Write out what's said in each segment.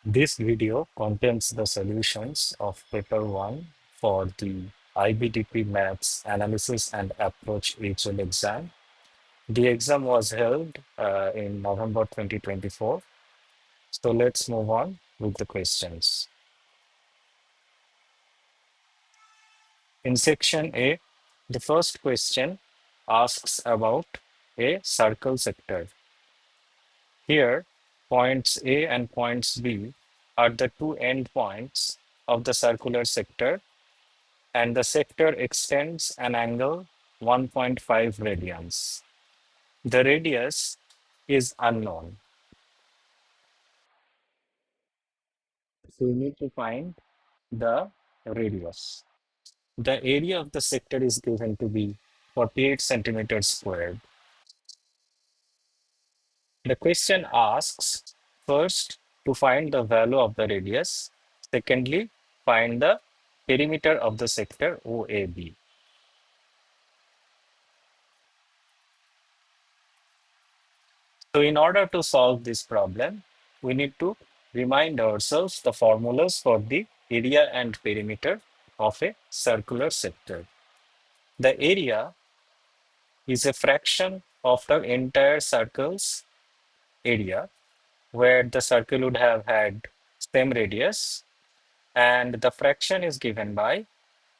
This video contains the solutions of paper 1 for the IBDP Maths Analysis and Approach HL exam. The exam was held in November 2024. So let's move on with the questions. In section A, the first question asks about a circle sector. Here, points A and points B are the two endpoints of the circular sector, and the sector extends an angle 1.5 radians. The radius is unknown. So we need to find the radius. The area of the sector is given to be 48 centimeters squared. The question asks first to find the value of the radius, secondly, find the perimeter of the sector OAB. So in order to solve this problem, we need to remind ourselves the formulas for the area and perimeter of a circular sector. The area is a fraction of the entire circle's area, where the circle would have had same radius, and the fraction is given by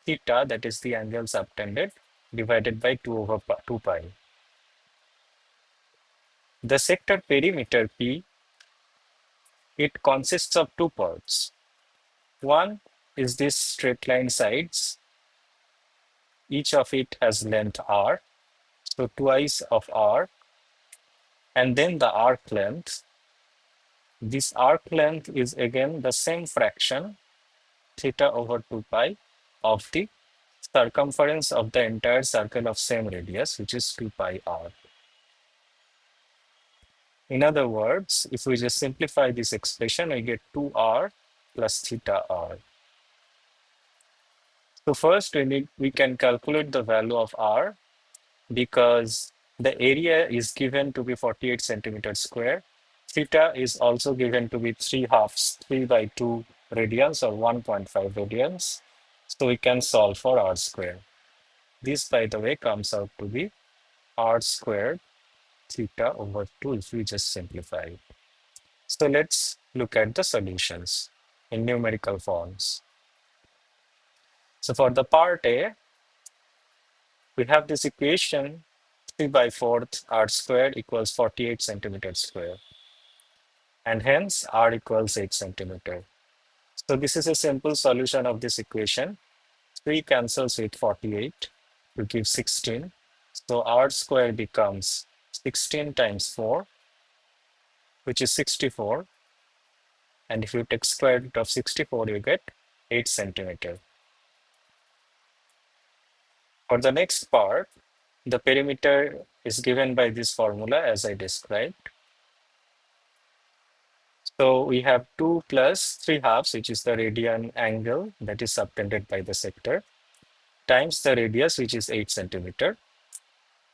theta, that is the angle subtended, divided by 2 pi. The sector perimeter P, it consists of two parts. One is this straight line sides. Each of it has length r, so twice of r, and then the arc length. This arc length is again the same fraction, theta over 2 pi, of the circumference of the entire circle of same radius, which is 2 pi r. In other words, if we just simplify this expression, we get 2r plus theta r. So first we can calculate the value of r, because the area is given to be 48 centimeters square. Theta is also given to be 3/2, 3 by 2 radians or 1.5 radians. So we can solve for r square. This, by the way, comes out to be r squared theta over 2 if we just simplify it. So let's look at the solutions in numerical forms. So for the part A, we have this equation 3 by 4 r squared equals 48 centimeters square. And hence r equals 8 centimeter. So this is a simple solution of this equation. 3 cancels with 48 to give 16. So r squared becomes 16 times 4, which is 64. And if you take square root of 64, you get 8 centimeter. For the next part, the perimeter is given by this formula as I described. So we have 2 plus 3/2, which is the radian angle that is subtended by the sector, times the radius, which is 8 centimeter,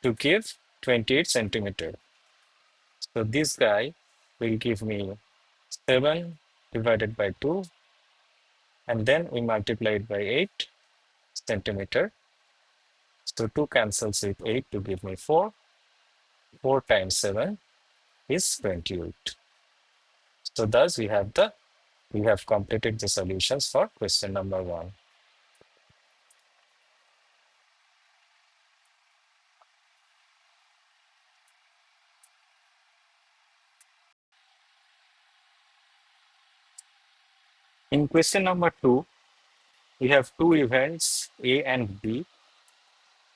to give 28 centimeter. So this guy will give me 7 divided by 2, and then we multiply it by 8 centimeter. So 2 cancels with 8 to give me 4. 4 times 7 is 28. So thus we have completed the solutions for question number 1. In question number 2, we have two events A and B,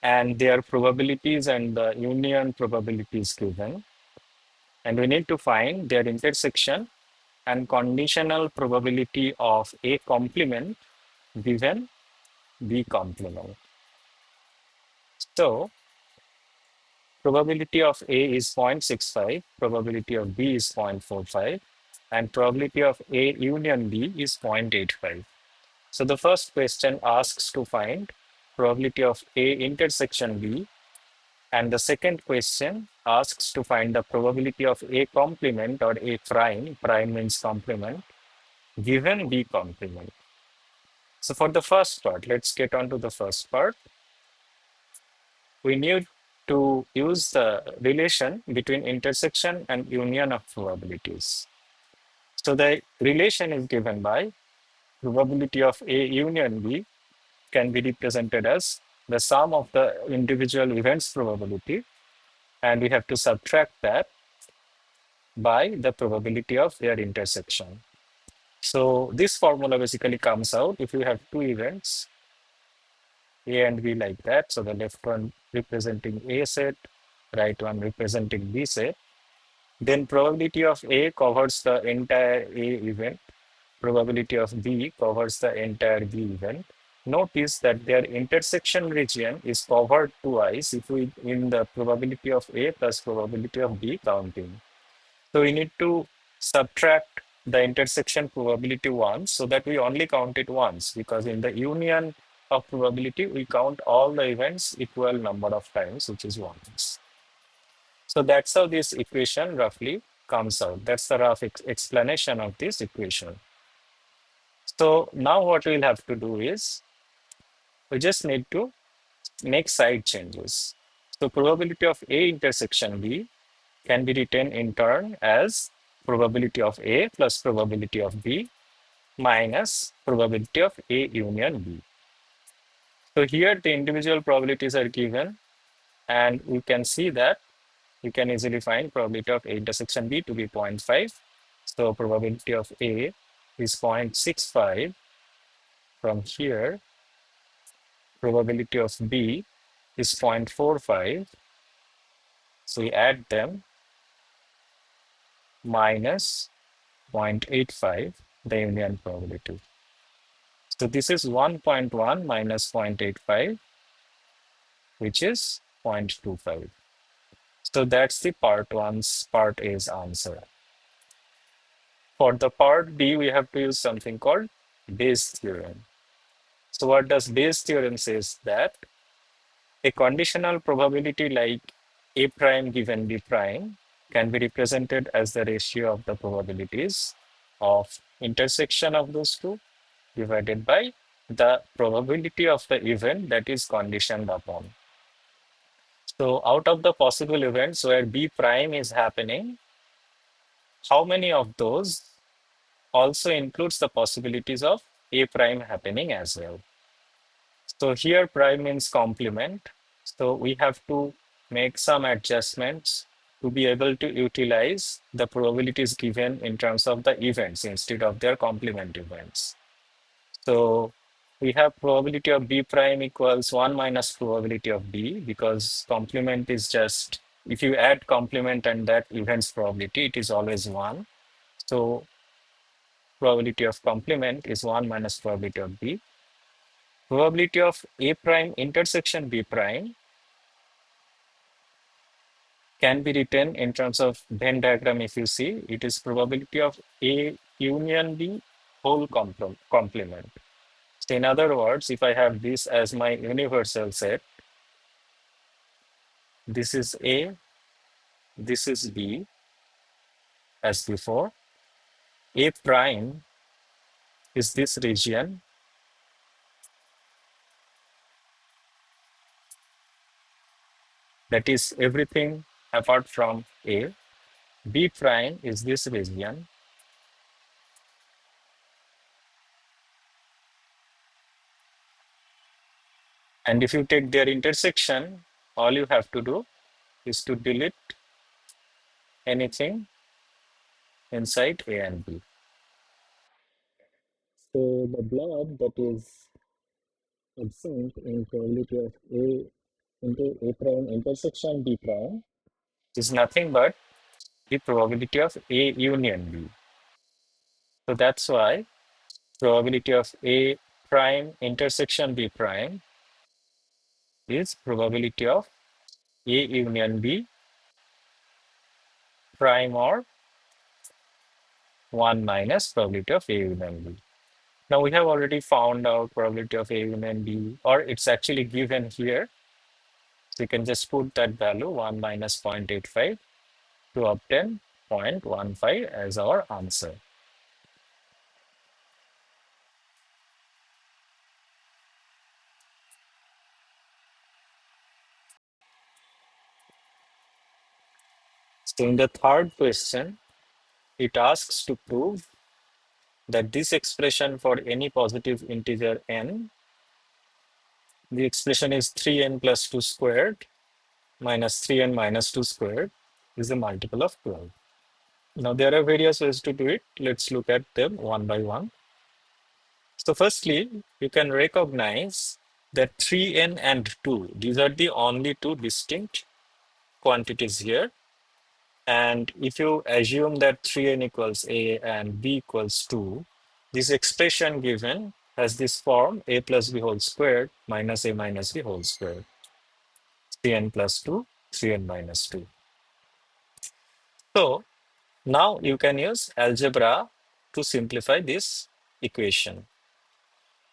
and their probabilities and the union probabilities given. And we need to find their intersection and conditional probability of A complement given B complement. So probability of A is 0.65, probability of B is 0.45, and probability of A union B is 0.85. So the first question asks to find probability of A intersection B, and the second question asks to find the probability of A complement or A prime, prime means complement, given B complement. So for the first part, let's get on to the first part. We need to use the relation between intersection and union of probabilities. So the relation is given by probability of A union B can be represented as the sum of the individual events probability, and we have to subtract that by the probability of their intersection. So this formula basically comes out if you have two events, A and B like that. So the left one representing A set, right one representing B set. Then probability of A covers the entire A event. Probability of B covers the entire B event. Notice that their intersection region is covered twice if we in the probability of A plus probability of B counting. So we need to subtract the intersection probability once so that we only count it once, because in the union of probability, we count all the events equal number of times, which is once. So that's how this equation roughly comes out. That's the rough explanation of this equation. So now what we'll have to do is we just need to make side changes. So probability of A intersection B can be written in turn as probability of A plus probability of B minus probability of A union B. So here the individual probabilities are given, and we can see that you can easily find probability of A intersection B to be 0.5. So probability of A is 0.65. From here, probability of B is 0.45. So we add them minus 0.85, the union probability. So this is 1.1 minus 0.85, which is 0.25. So that's the part A's answer. For the part B, we have to use something called Bayes theorem. So what does Bayes theorem says that a conditional probability like A prime given B prime can be represented as the ratio of the probabilities of intersection of those two divided by the probability of the event that is conditioned upon. So out of the possible events where B prime is happening, how many of those also includes the possibilities of A prime happening as well? So here prime means complement. So we have to make some adjustments to be able to utilize the probabilities given in terms of the events instead of their complement events. So we have probability of B prime equals 1 minus probability of B, because complement is just, if you add complement and that event's probability, it is always 1. So probability of complement is 1 minus probability of B. Probability of A prime intersection B prime can be written in terms of Venn diagram. If you see, it is probability of A union B whole complement. So in other words, if I have this as my universal set, this is A, this is B, as before. A prime is this region, that is everything apart from A. B prime is this region. And if you take their intersection, all you have to do is to delete anything inside A and B. So the blob that is absent in probability of A into A prime intersection B prime is nothing but the probability of A union B. So that's why probability of A prime intersection B prime is probability of A union B prime, or 1 minus probability of A union B. Now we have already found out probability of A union B, or it's actually given here. So you can just put that value 1 minus 0.85 to obtain 0.15 as our answer. So in the third question, it asks to prove that this expression for any positive integer n, the expression is 3n plus 2 squared minus 3n minus 2 squared is a multiple of 12. Now there are various ways to do it. Let's look at them one by one. So firstly, you can recognize that 3n and 2, these are the only two distinct quantities here. And if you assume that 3n equals a and b equals 2, this expression given has this form a plus b whole squared minus a minus b whole squared. 3n plus 2, 3n minus 2. So now you can use algebra to simplify this equation.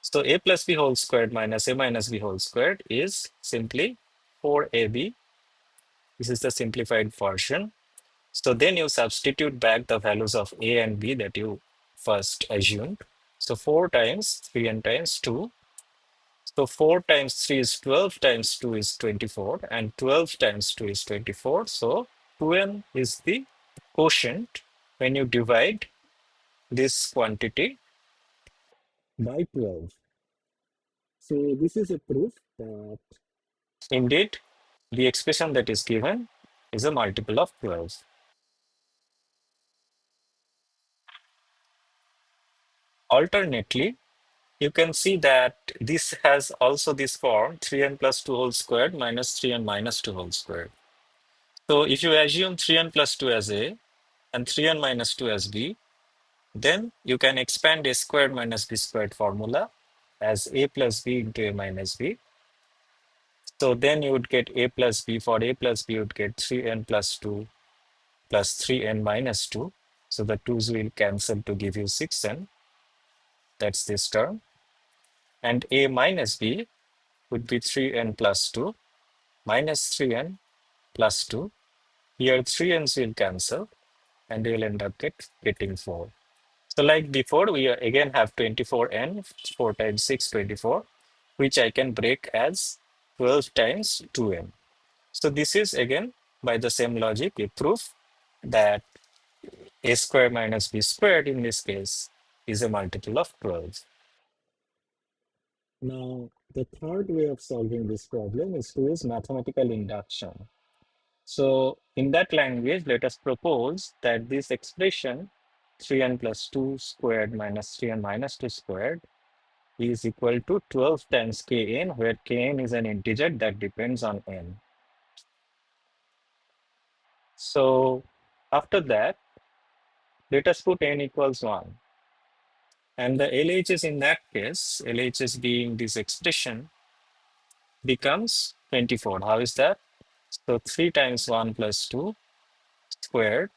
So a plus b whole squared minus a minus b whole squared is simply 4ab. This is the simplified version. So then you substitute back the values of a and b that you first assumed. So 4 times 3n times 2. So 4 times 3 is 12 times 2 is 24 and 12 times 2 is 24. So 2n is the quotient when you divide this quantity by 12. So this is a proof that indeed the expression that is given is a multiple of 12. Alternately, you can see that this has also this form 3n plus 2 whole squared minus 3n minus 2 whole squared. So if you assume 3n plus 2 as a and 3n minus 2 as b, then you can expand a squared minus b squared formula as a plus b into a minus b. So then you would get a plus b. For a plus b, you would get 3n plus 2 plus 3n minus 2. So the 2's will cancel to give you 6n. That's this term. And a minus b would be 3n plus 2 minus 3n plus 2. Here 3n's will cancel and you'll end up getting 4. So like before, we again have 24n, 4 times 6, 24, which I can break as 12 times 2n. So this is again, by the same logic, a proof that a squared minus b squared in this case is a multiple of 12. Now, the third way of solving this problem is to use mathematical induction. So in that language, let us propose that this expression 3n plus 2 squared minus 3n minus 2 squared is equal to 12 times kn, where kn is an integer that depends on n. So after that, let us put n equals 1. And the LHS in that case, LHS being this expression, becomes 24. How is that? So 3 times 1 plus 2 squared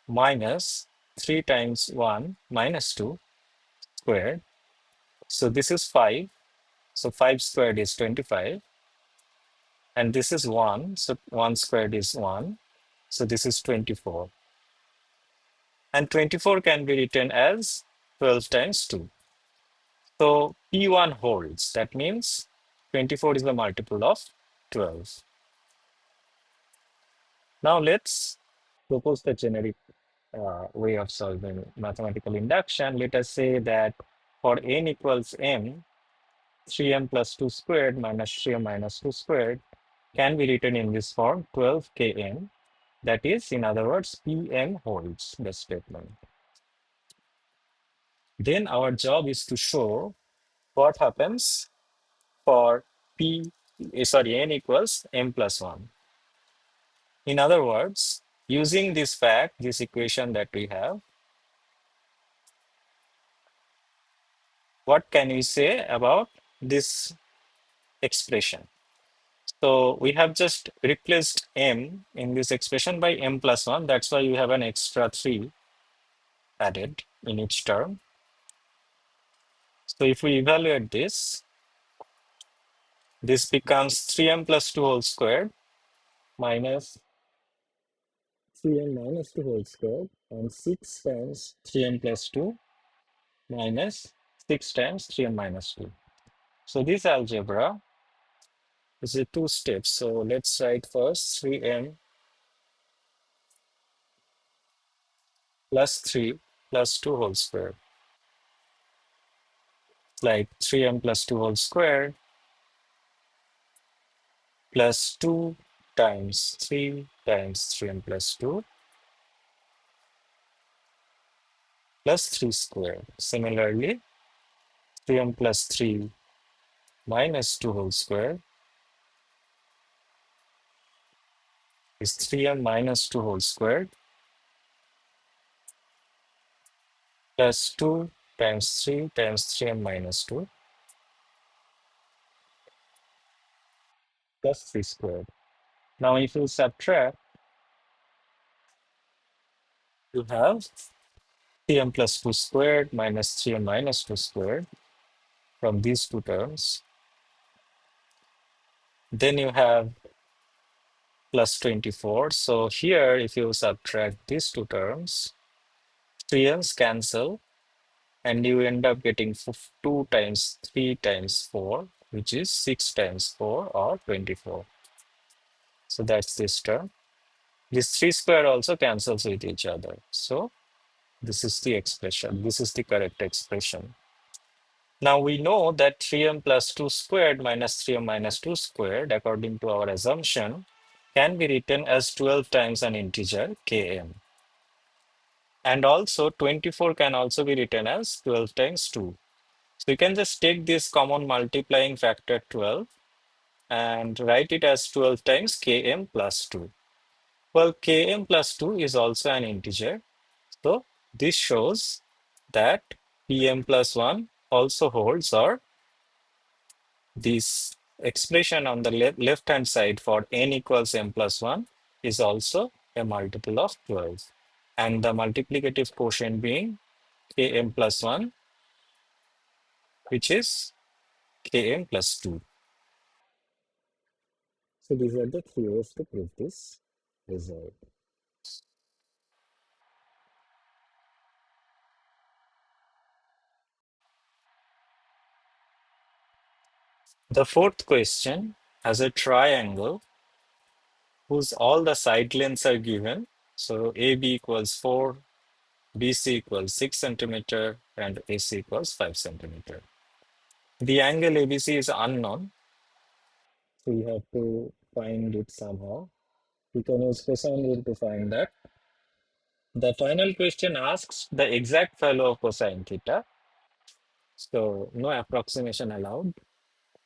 minus 3 times 1 minus 2 squared. So this is 5. So 5 squared is 25. And this is 1. So 1 squared is 1. So this is 24. And 24 can be written as 12 times 2. So P1 holds. That means 24 is the multiple of 12. Now let's propose the generic way of solving mathematical induction. Let us say that for n equals m, 3m plus 2 squared minus 3m minus 2 squared can be written in this form 12kn. That is, in other words, Pm holds the statement. Then our job is to show what happens for n equals m plus 1. In other words, using this fact, this equation that we have, what can we say about this expression? So we have just replaced m in this expression by m plus 1. That's why you have an extra 3 added in each term. So if we evaluate this, this becomes 3m plus 2 whole squared minus 3m minus 2 whole squared and 6 times 3m plus 2 minus 6 times 3m minus 2. So this algebra is a two steps. So let's write first 3m plus 3 plus 2 whole square. Like 3m plus 2 whole square plus 2 times 3 times 3m plus 2 plus 3 square. Similarly, 3m plus 3 minus 2 whole square is 3m minus 2 whole square plus 2 times 3 times 3m minus 2 plus 3 squared. Now, if you subtract, you have 3m plus 2 squared minus 3m minus 2 squared from these two terms. Then you have plus 24. So here, if you subtract these two terms, 3m's cancel, and you end up getting 2 times 3 times 4, which is 6 times 4 or 24. So that's this term. This 3 square also cancels with each other. So this is the expression. This is the correct expression. Now we know that 3m plus 2 squared minus 3m minus 2 squared, according to our assumption, can be written as 12 times an integer km. And also 24 can also be written as 12 times 2. So you can just take this common multiplying factor 12 and write it as 12 times km plus 2. Well, km plus 2 is also an integer. So this shows that pm plus 1 also holds, or this expression on the left hand side for n equals m plus 1 is also a multiple of 12. And the multiplicative quotient being km plus 1, which is km plus 2. So these are the three ways to prove this result. The fourth question has a triangle whose all the side lengths are given. So AB equals 4, BC equals 6 centimeter, and AC equals 5 centimeter. The angle ABC is unknown, so we have to find it somehow. We can use cosine rule to find that. The final question asks the exact value of cosine theta, so no approximation allowed,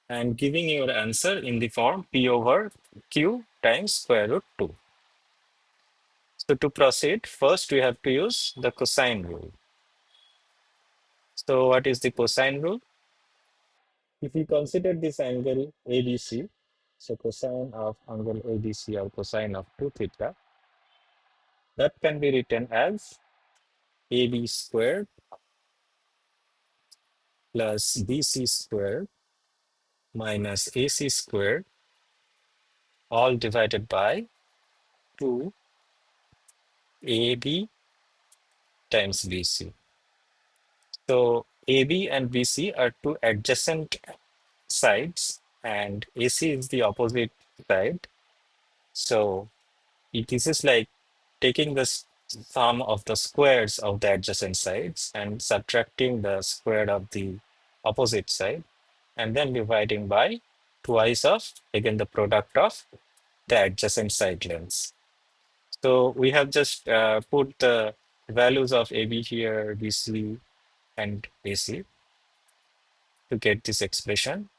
and giving your answer in the form P over Q times square root 2. So to proceed, first we have to use the cosine rule. So what is the cosine rule? If we consider this angle ABC, so cosine of angle ABC or cosine of 2 theta, that can be written as AB squared plus BC squared minus AC squared, all divided by 2 AB times BC. So AB and BC are two adjacent sides and AC is the opposite side. So this is like taking the sum of the squares of the adjacent sides and subtracting the square of the opposite side, and then dividing by twice of, again, the product of the adjacent side lengths. So we have just put the values of AB here, BC, and AC to get this expression.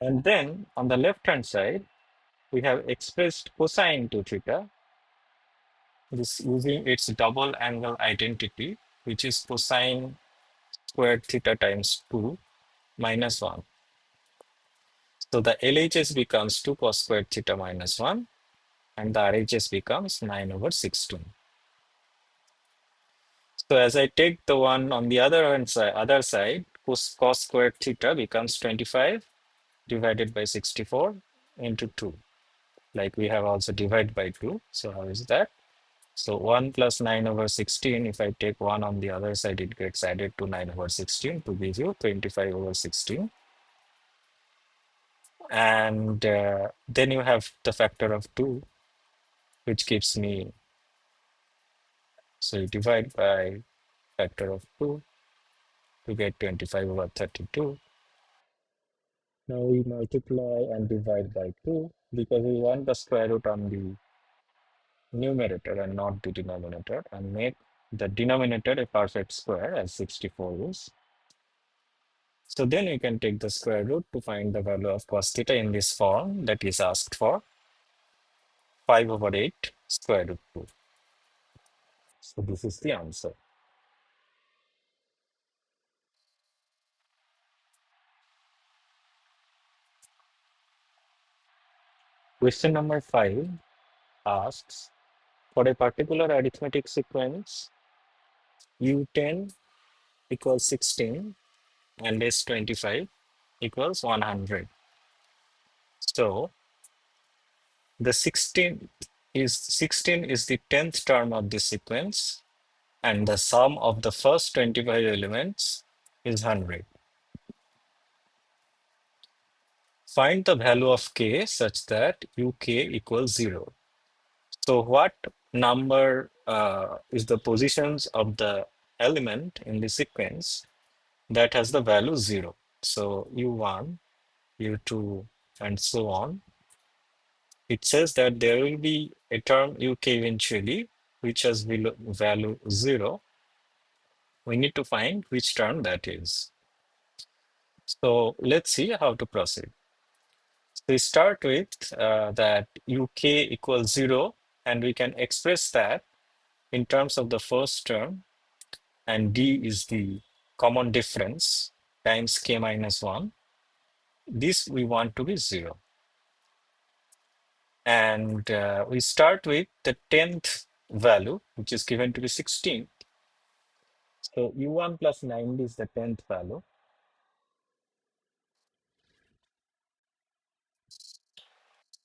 And then on the left hand side, we have expressed cosine to theta, this using its double angle identity, which is cosine squared theta times 2 minus 1. So the LHS becomes 2 cos squared theta minus 1, and the RHS becomes 9 over 16. So as I take the one on the other side, cos squared theta becomes 25 divided by 64 into 2. Like we have also divided by 2. So how is that? So 1 plus 9 over 16, if I take 1 on the other side, it gets added to 9 over 16 to give you 25 over 16. And then you have the factor of 2, which gives me So you divide by factor of 2 to get 25 over 32. Now we multiply and divide by 2 because we want the square root on the numerator and not the denominator, and make the denominator a perfect square as 64 is. So then we can take the square root to find the value of cos theta in this form that is asked for, 5 over 8 square root 2. So this is the answer. Question number 5 asks, for a particular arithmetic sequence, U10 equals 16 and S25 equals 100. So the 16 is the 10th term of the sequence, and the sum of the first 25 elements is 100. Find the value of k such that uk equals 0. So what number is the positions of the element in the sequence that has the value 0? So u1, u2, and so on. It says that there will be a term uk eventually, which has value 0. We need to find which term that is. So let's see how to proceed. We start with that uk equals 0, and we can express that in terms of the first term, and d is the common difference times k minus 1. This we want to be 0. And we start with the 10th value, which is given to be 16. So u1 plus 90 is the 10th value.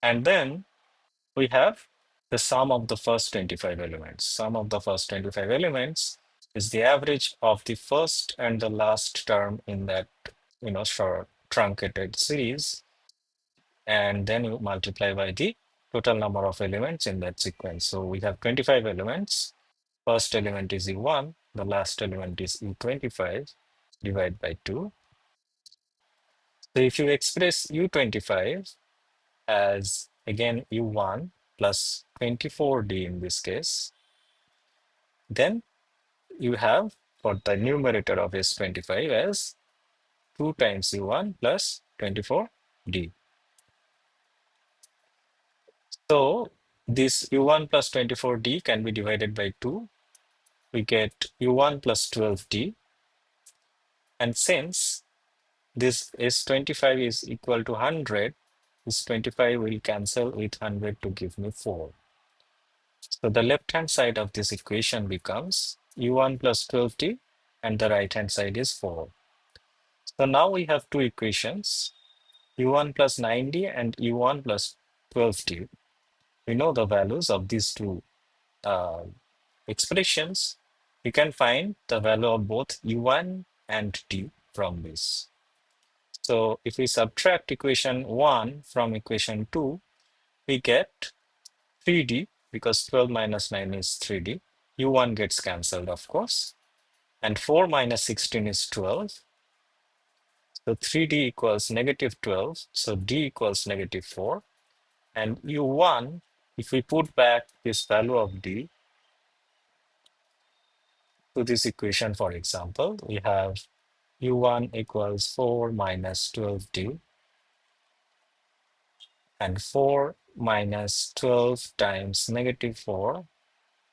And then we have the sum of the first 25 elements. Sum of the first 25 elements is the average of the first and the last term in that, short truncated series. And then you multiply by the total number of elements in that sequence. So we have 25 elements. First element is U1, the last element is U25, divide by 2. So if you express U25 as, again, U1 plus 24D in this case, then you have for the numerator of S25 as 2 times U1 plus 24D. So this U1 plus 24D can be divided by 2. We get U1 plus 12D. And since this S25 is equal to 100, this 25 will cancel with 100 to give me 4. So the left-hand side of this equation becomes U1 plus 12D, and the right-hand side is 4. So now we have two equations, U1 plus 90 and U1 plus 12D. We know the values of these two uh, expressions. You can find the value of both U1 and D from this. So if we subtract equation 1 from equation 2, we get 3D, because 12 minus 9 is 3D. U1 gets cancelled, of course. And 4 minus 16 is 12. So 3D equals negative 12. So D equals negative 4. And U1, if we put back this value of D to this equation, for example, we have U1 equals 4 minus 12D, and 4 minus 12 times negative 4,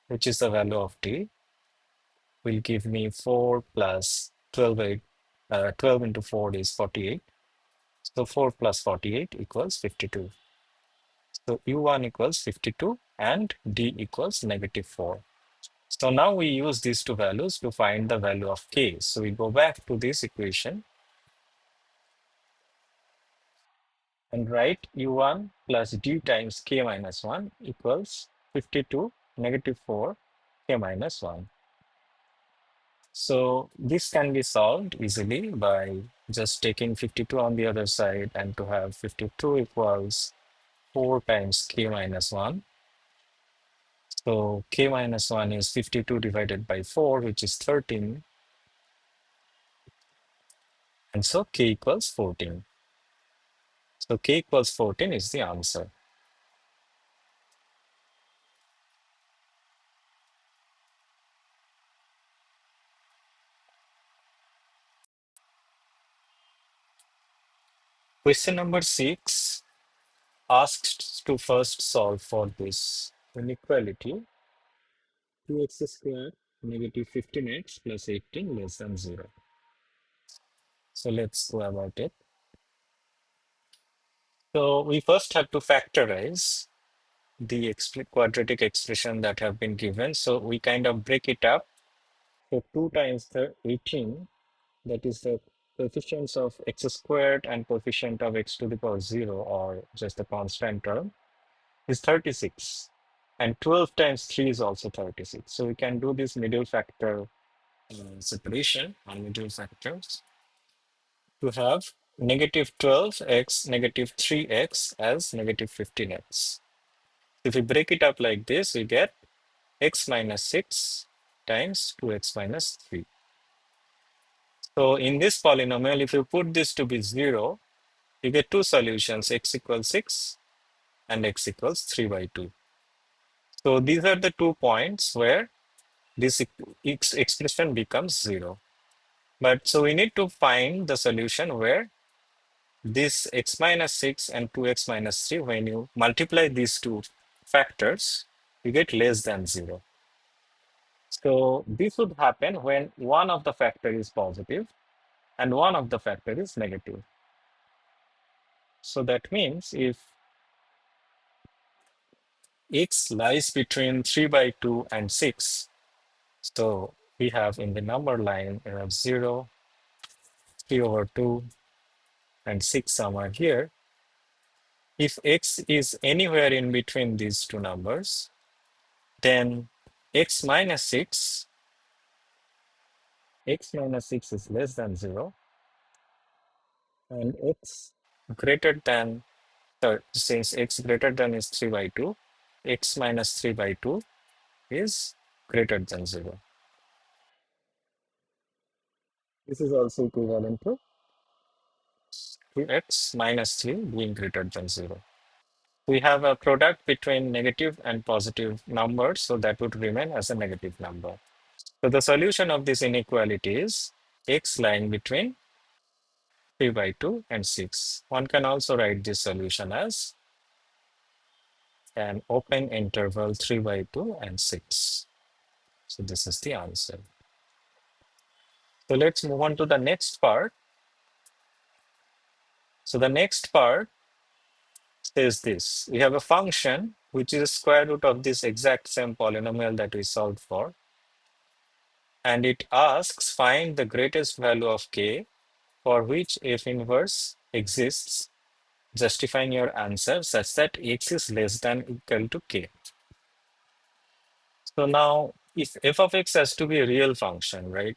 which is the value of D, will give me 4 plus 12, 12 into 4 is 48. So 4 plus 48 equals 52. So U1 equals 52 and D equals negative 4. So now we use these two values to find the value of K. So we go back to this equation and write U1 plus D times K minus 1 equals 52 negative 4 K minus 1. So this can be solved easily by just taking 52 on the other side, and to have 52 equals 4 times K minus 1. So k minus 1 is 52 divided by 4, which is 13. And so k equals 14. So k equals 14 is the answer. Question number 6 asked to first solve for this inequality 2x squared negative 15x plus 18 less than 0. So let's go about it. So we first have to factorize the quadratic expression that have been given. So we kind of break it up. So 2 times the 18, that is the coefficients of x squared and coefficient of x to the power 0, or just a constant term, is 36. And 12 times 3 is also 36. So we can do this middle factor separation on middle factors to have negative 12x negative 3x as negative 15x. If we break it up like this, we get x minus 6 times 2x minus 3. So in this polynomial, if you put this to be 0, you get two solutions, x equals 6 and x equals 3 by 2. So these are the 2 points where this expression becomes 0. But so we need to find the solution where this x minus 6 and 2x minus 3, when you multiply these two factors, you get less than 0. So this would happen when one of the factor is positive and one of the factor is negative. So that means if x lies between 3 by 2 and 6, so we have in the number line, we have 0, 3 over 2, and 6 somewhere here. If x is anywhere in between these two numbers, then x minus 6 is less than 0, and x greater than, since x greater than is 3 by 2, x minus 3 by 2 is greater than 0. This is also equivalent to 2x minus 3 being greater than 0. We have a product between negative and positive numbers, so that would remain as a negative number. So the solution of this inequality is x lying between 3 by 2 and 6. One can also write this solution as an open interval 3 by 2 and 6. So this is the answer. So let's move on to the next part. So the next part says this. We have a function which is a square root of this exact same polynomial that we solved for. And it asks find the greatest value of k for which f inverse exists, justifying your answer such that x is less than equal to k. So now if f of x has to be a real function, right?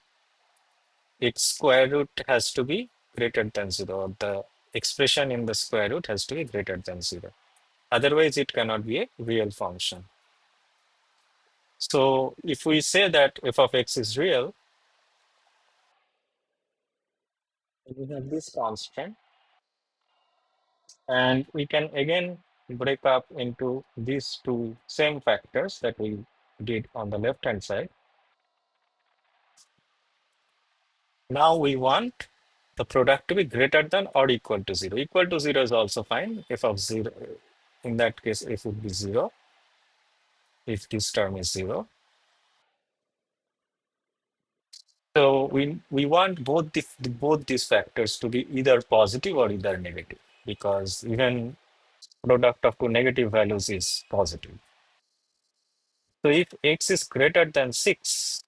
Its square root has to be greater than 0. The expression in the square root has to be greater than 0. Otherwise, it cannot be a real function. So if we say that f of x is real, we have this constant, and we can again break up into these two same factors that we did on the left hand side. Now we want the product to be greater than or equal to 0. Equal to 0 is also fine. F of 0, in that case, f would be 0 if this term is 0. So we want both these factors to be either positive or either negative, because even product of two negative values is positive. So if x is greater than 6,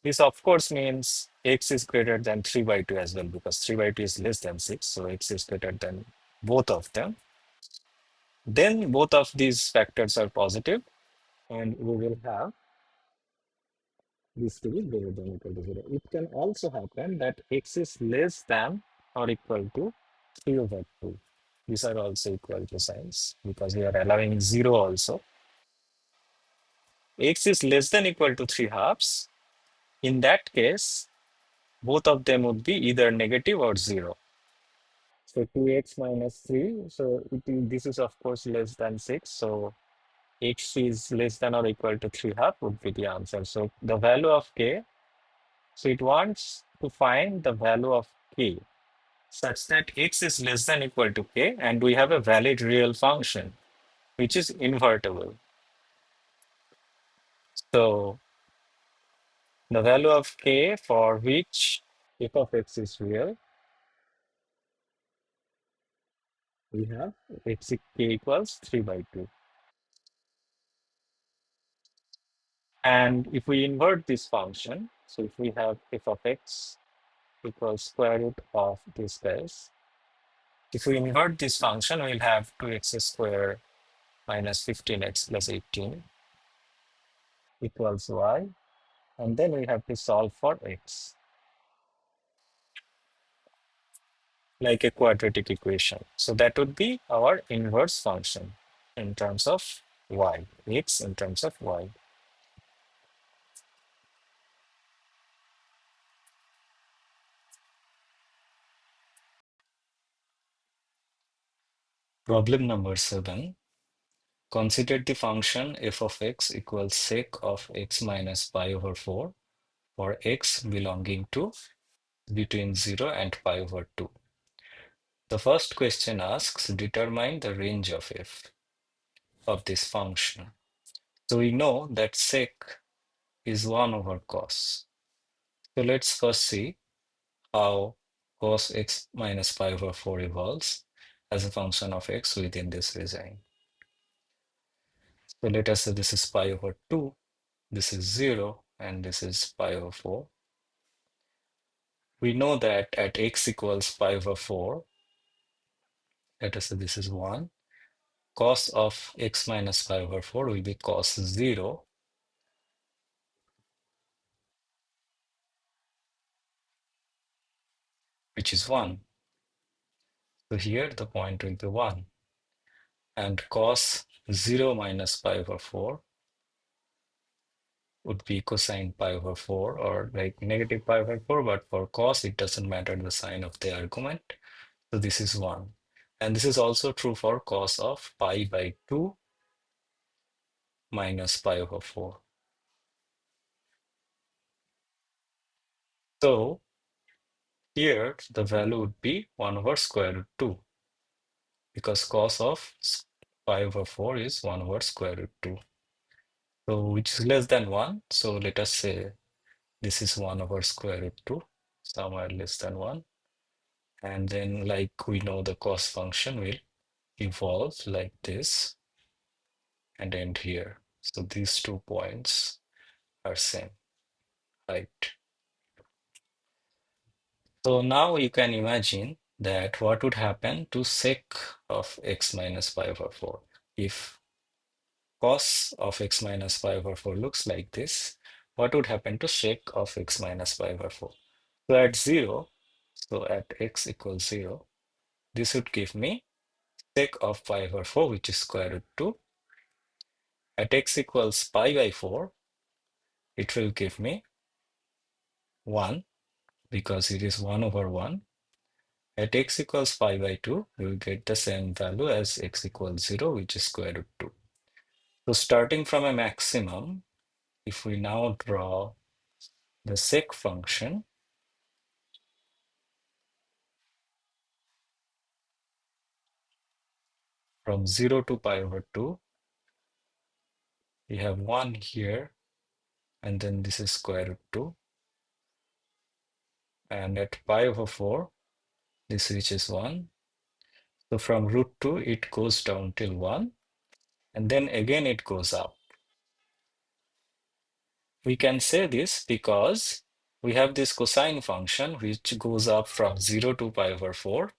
this of course means x is greater than 3 by 2 as well, because 3 by 2 is less than 6. So x is greater than both of them. Then both of these factors are positive, and we will have this to be greater than or equal to 0. It can also happen that x is less than or equal to 3 over 2. These are also equal to signs because we are allowing 0 also. x is less than equal to 3 halves, in that case, both of them would be either negative or 0. So 2x minus 3, so this is of course less than 6. So x is less than or equal to 3 half would be the answer. So the value of k, so it wants to find the value of k such that x is less than equal to k and we have a valid real function which is invertible. So the value of k for which f of x is real, we have x k equals 3 by 2. And if we invert this function, so if we have f of x equals square root of this base, if we invert this function, we'll have 2x squared minus 15x plus 18 equals y. And then we have to solve for x, like a quadratic equation. So that would be our inverse function in terms of y, x in terms of y. Problem number 7. Consider the function f of x equals sec of x minus pi over 4 for x belonging to between 0 and pi over 2. The first question asks, determine the range of f of this function. So we know that sec is 1 over cos. So let's first see how cos x minus pi over 4 evolves as a function of x within this regime. So let us say this is pi over 2, this is 0, and this is pi over 4. We know that at x equals pi over 4, let us say this is 1, cos of x minus pi over 4 will be cos 0, which is 1. So here the point will be 1. And cos 0 minus pi over 4 would be cosine pi over 4 or like negative pi over 4, but for cos it doesn't matter the sign of the argument. So this is 1. And this is also true for cos of pi by 2 minus pi over 4. So here the value would be 1 over square root 2 because cos of pi over 4 is 1 over square root 2. So which is less than 1. So let us say this is 1 over square root 2, somewhere less than 1. And then like we know the cos function will evolve like this and end here. So these 2 points are same, right? So now you can imagine that what would happen to sec of x minus pi over 4 if cos of x minus pi over 4 looks like this. What would happen to sec of x minus pi over 4? So at 0, so at x equals 0, this would give me sec of pi over 4, which is square root 2. At x equals pi by 4, it will give me 1 because it is 1 over 1. At x equals pi by 2, we will get the same value as x equals 0, which is square root 2. So starting from a maximum, if we now draw the sec function, from 0 to pi over 2, we have 1 here, and then this is square root 2. And at pi over 4, this reaches 1. So from root 2, it goes down till 1, and then again it goes up. We can say this because we have this cosine function which goes up from 0 to pi over 4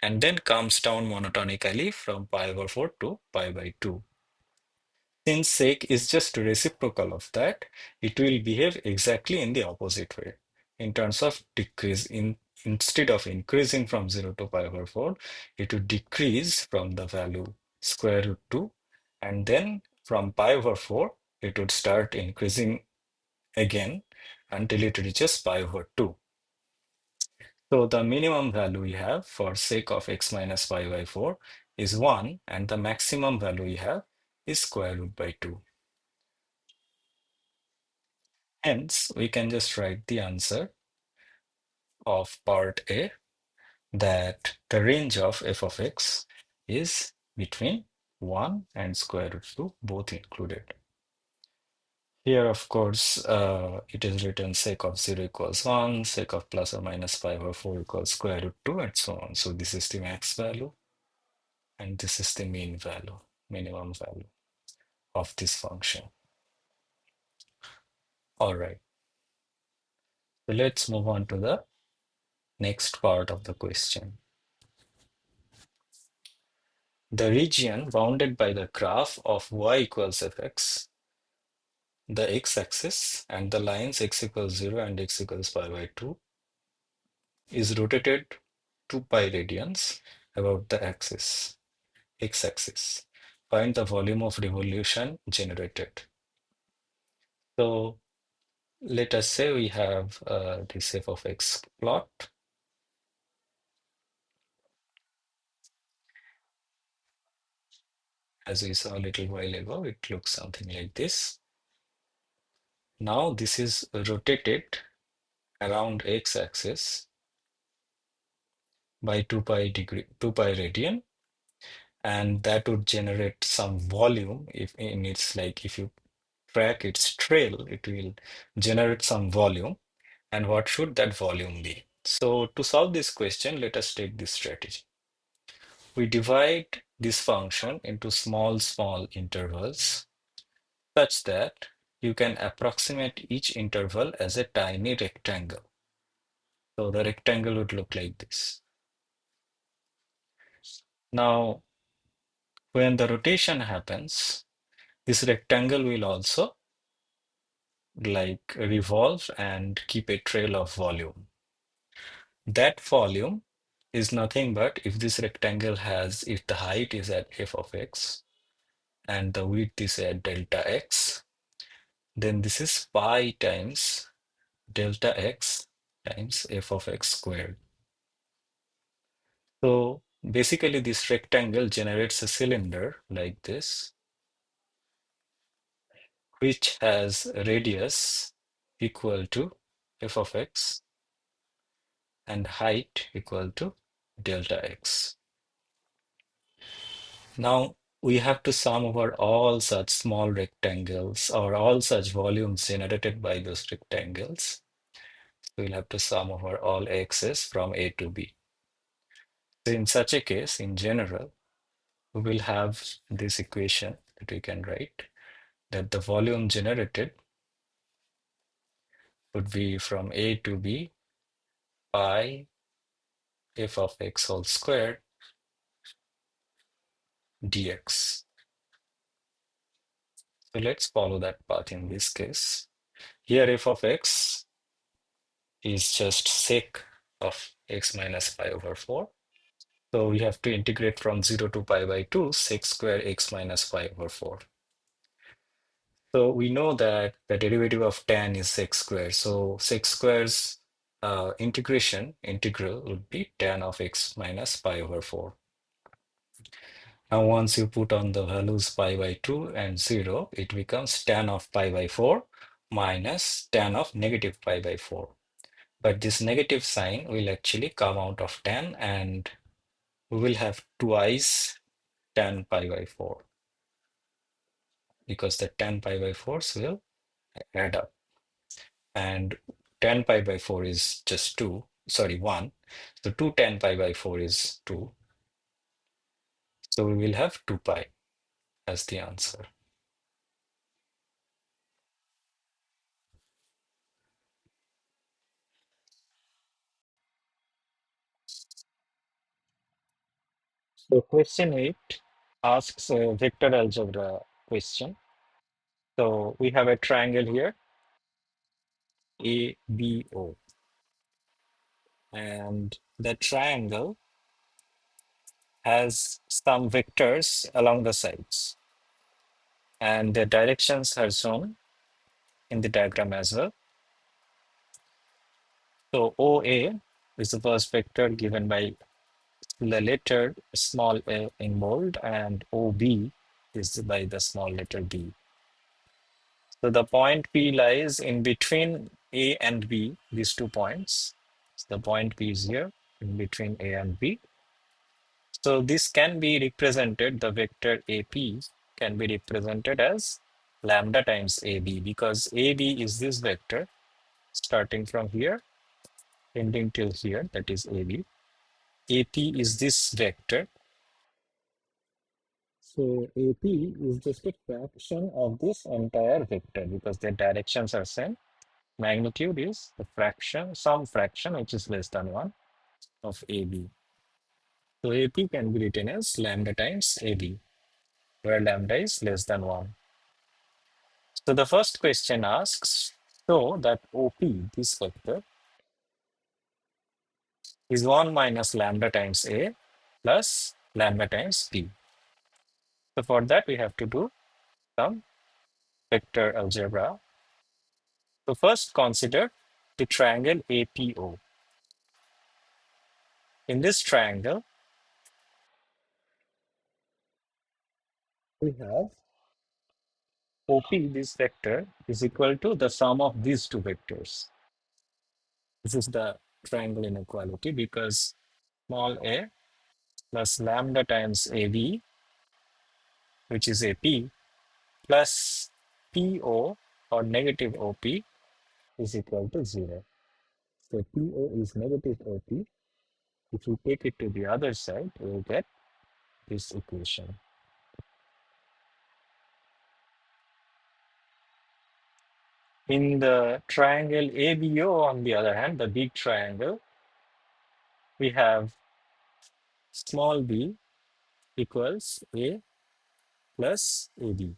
and then comes down monotonically from pi over 4 to pi by 2. Since sec is just reciprocal of that, it will behave exactly in the opposite way. In terms of decrease, instead of increasing from 0 to pi over 4, it would decrease from the value square root 2 and then from pi over 4 it would start increasing again until it reaches pi over 2. So the minimum value we have for sec of x minus pi by 4 is 1, and the maximum value we have is square root by 2. Hence, we can just write the answer of part A, that the range of f of x is between 1 and square root 2, both included. Here, of course, it is written sec of 0 equals 1, sec of plus or minus pi over 4 equals square root 2, and so on. So this is the max value, and this is the mean value, minimum value of this function. All right. So let's move on to the next part of the question. The region bounded by the graph of y equals fx, the x-axis, and the lines x equals 0 and x equals pi by 2 is rotated 2 pi radians about the axis, x-axis. Find the volume of revolution generated. So let us say we have this f of x plot. As we saw a little while ago, it looks something like this. Now this is rotated around x-axis by 2 pi radian, and that would generate some volume. If in its like if you track its trail, it will generate some volume. And what should that volume be? So to solve this question, let us take this strategy. We divide this function into small intervals such that you can approximate each interval as a tiny rectangle. So the rectangle would look like this. Now, when the rotation happens, this rectangle will also like revolve and keep a trail of volume. That volume is nothing but if this rectangle has, if the height is at f of x and the width is at delta x, then this is pi times delta x times f of x squared. So basically this rectangle generates a cylinder like this, which has a radius equal to f of x and height equal to delta x. Now we have to sum over all such small rectangles or all such volumes generated by those rectangles. We'll have to sum over all x's from A to B. So in such a case, in general, we will have this equation that we can write, that the volume generated would be from A to B pi f of x whole squared dx. So let's follow that path in this case. Here f of x is just sec of x minus pi over 4. So we have to integrate from 0 to pi by 2 sec square x minus pi over 4. So we know that the derivative of tan is sec square. So sec square's integral would be tan of x minus pi over 4. Now once you put on the values pi by 2 and 0, it becomes tan of pi by 4 minus tan of negative pi by 4. But this negative sign will actually come out of tan, and we will have twice tan pi by 4 because the tan pi by 4s will add up. And tan pi by 4 is just 2, sorry, 1. So 2 tan pi by 4 is 2. So we will have 2 pi as the answer. So question 8 asks a vector algebra question. So we have a triangle here, ABO, and the triangle has some vectors along the sides. and the directions are shown in the diagram as well. So OA is the first vector given by the letter small a in bold, and OB is by the small letter B. So the point P lies in between A and B, these 2 points. So the point P is here in between A and B. So this can be represented, the vector AP can be represented as lambda times AB, because AB is this vector starting from here, ending till here, that is AB. AP is this vector. So AP is just a fraction of this entire vector because their directions are same. Magnitude is the fraction, some fraction which is less than 1 of AB. So AP can be written as lambda times AB, where lambda is less than 1. So the first question asks, show that OP, this vector, is 1 minus lambda times A plus lambda times B. So for that, we have to do some vector algebra. So first consider the triangle APO. In this triangle, we have OP, this vector, is equal to the sum of these two vectors. This is the triangle inequality because small a plus lambda times AB, which is AP, plus PO or negative OP is equal to 0. So PO is negative OP. If we take it to the other side, we will get this equation. In the triangle ABO, on the other hand, the big triangle, we have small b equals A plus AB.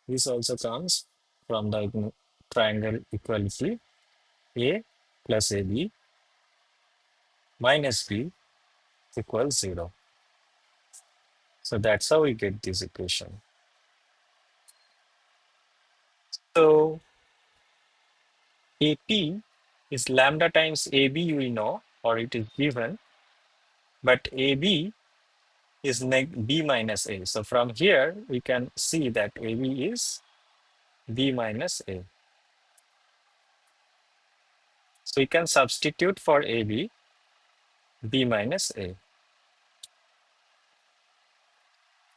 This also comes from the triangle equality A plus AB minus B equals 0. So that's how we get this equation. So AP is lambda times AB, we know, or it is given, but AB is B minus A. So from here, we can see that AB is B minus A. So we can substitute for AB B minus A.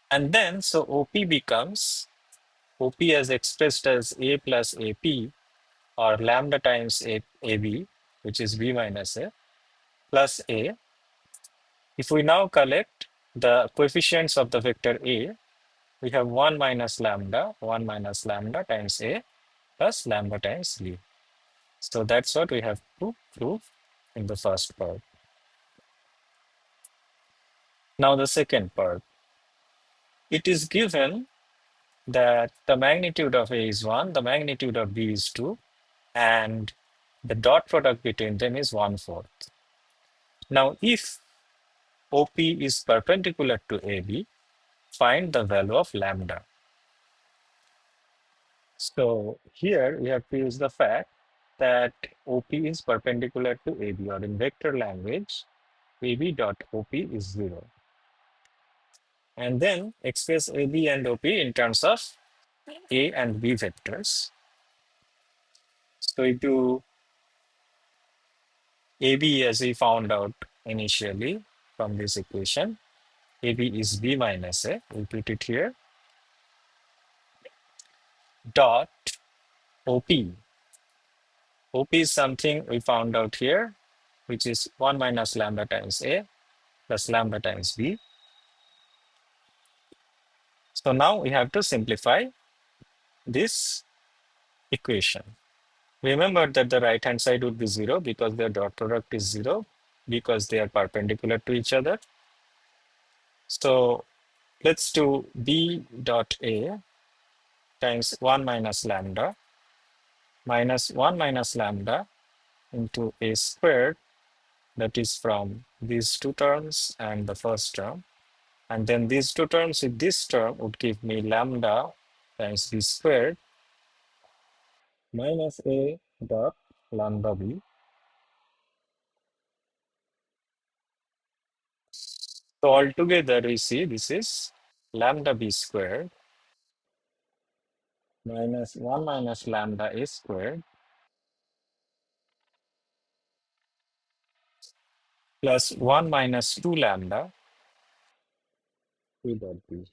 And then, so OP becomes, OP as expressed as A plus AP, or lambda times AB, which is B minus A, plus A. If we now collect the coefficients of the vector A, we have 1 minus lambda times A plus lambda times B. So that's what we have to prove in the first part. Now the second part. It is given that the magnitude of A is 1, the magnitude of B is 2, and the dot product between them is 1/4. Now if OP is perpendicular to AB, find the value of lambda. So here we have to use the fact that OP is perpendicular to AB, or in vector language, AB dot OP is 0. And then express AB and OP in terms of A and B vectors. So we do AB as we found out initially from this equation. AB is B minus A. We put it here. Dot OP. OP is something we found out here, which is 1 minus lambda times A plus lambda times B. So now we have to simplify this equation. Remember that the right hand side would be 0 because their dot product is 0 because they are perpendicular to each other. So let's do B dot A times 1 minus lambda minus 1 minus lambda into A squared, that is from these two terms and the first term, And then these two terms with this term would give me lambda times b squared minus a dot lambda b. So altogether we see this is lambda b squared minus 1 minus lambda a squared plus 1 minus 2 lambda a dot b.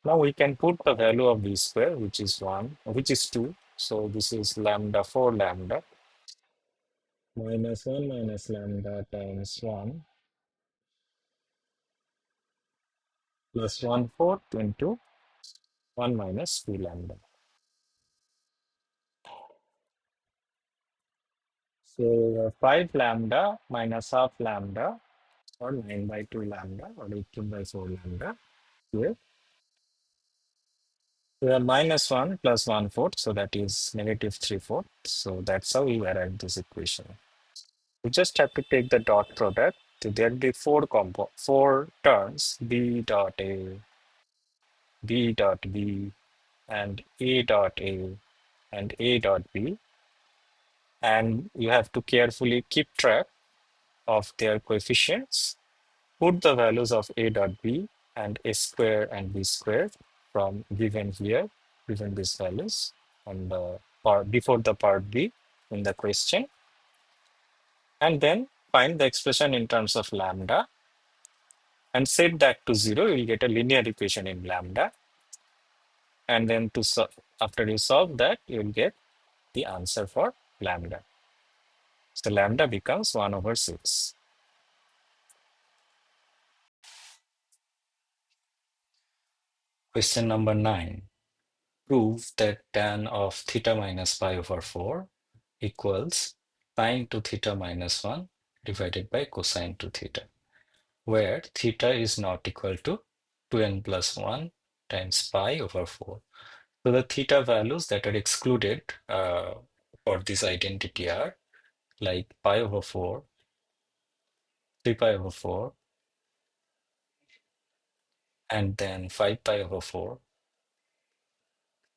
Now we can put the value of b square, which is 1, which is 2. So this is lambda 4 lambda minus 1 minus lambda times 1 plus 1/4 into 1 minus 2 lambda. So 5 lambda minus half lambda or 9/2 lambda or 18/4 lambda here. We have minus 1 plus 1/4, so that is negative 3/4. So that's how we arrive this equation. We just have to take the dot product. So there'll be four terms, b dot a, b dot b, and a dot a, and a dot b. And you have to carefully keep track of their coefficients. Put the values of a dot b and a square and b square from given here, given these values on the part before the part b in the question, and then find the expression in terms of lambda and set that to 0. You will get a linear equation in lambda, and then after you solve that, you will get the answer for lambda. So lambda becomes 1/6. Question number 9. Prove that tan of theta minus pi over 4 equals sine to theta minus 1 divided by cosine to theta, where theta is not equal to 2n plus 1 times pi over 4. So the theta values that are excluded for this identity are like pi over 4, 3 pi over 4, and then 5 pi over 4,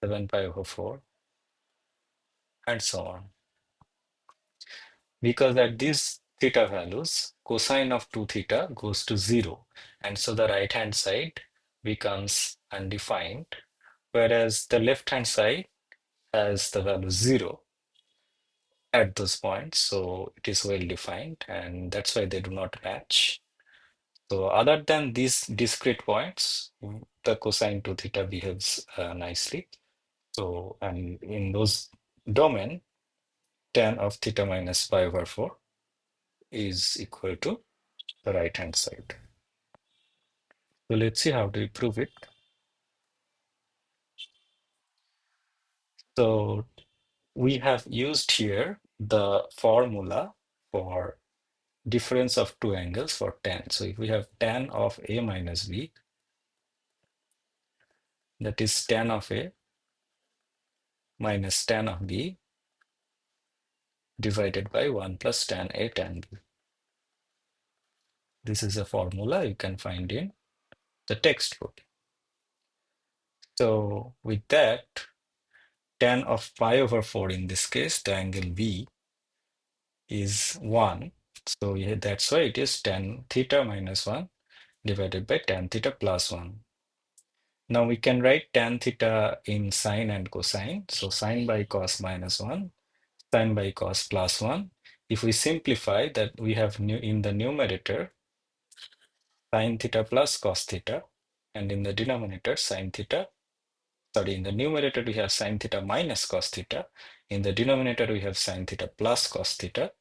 7 pi over 4, and so on. Because at these theta values, cosine of 2 theta goes to 0. And so the right hand side becomes undefined, whereas the left hand side has the value 0 at those points. So it is well defined, and that's why they do not match. So other than these discrete points, the cosine 2 theta behaves nicely. So, and in those domain, tan of theta minus pi over 4 is equal to the right hand side. So let's see how do we prove it. So we have used here the formula for difference of two angles for tan. So if we have tan of a minus b, that is tan of a minus tan of b divided by 1 plus tan a tan b. This is a formula you can find in the textbook. So with that, tan of pi over 4 in this case, the angle b is 1. So yeah, that's why it is tan theta minus 1 divided by tan theta plus 1. Now we can write tan theta in sine and cosine. So sine by cos minus 1, sine by cos plus 1. If we simplify that, we have in the numerator sine theta plus cos theta, and in the denominator sine theta. Sorry, in the numerator we have sine theta minus cos theta. In the denominator we have sine theta plus cos theta.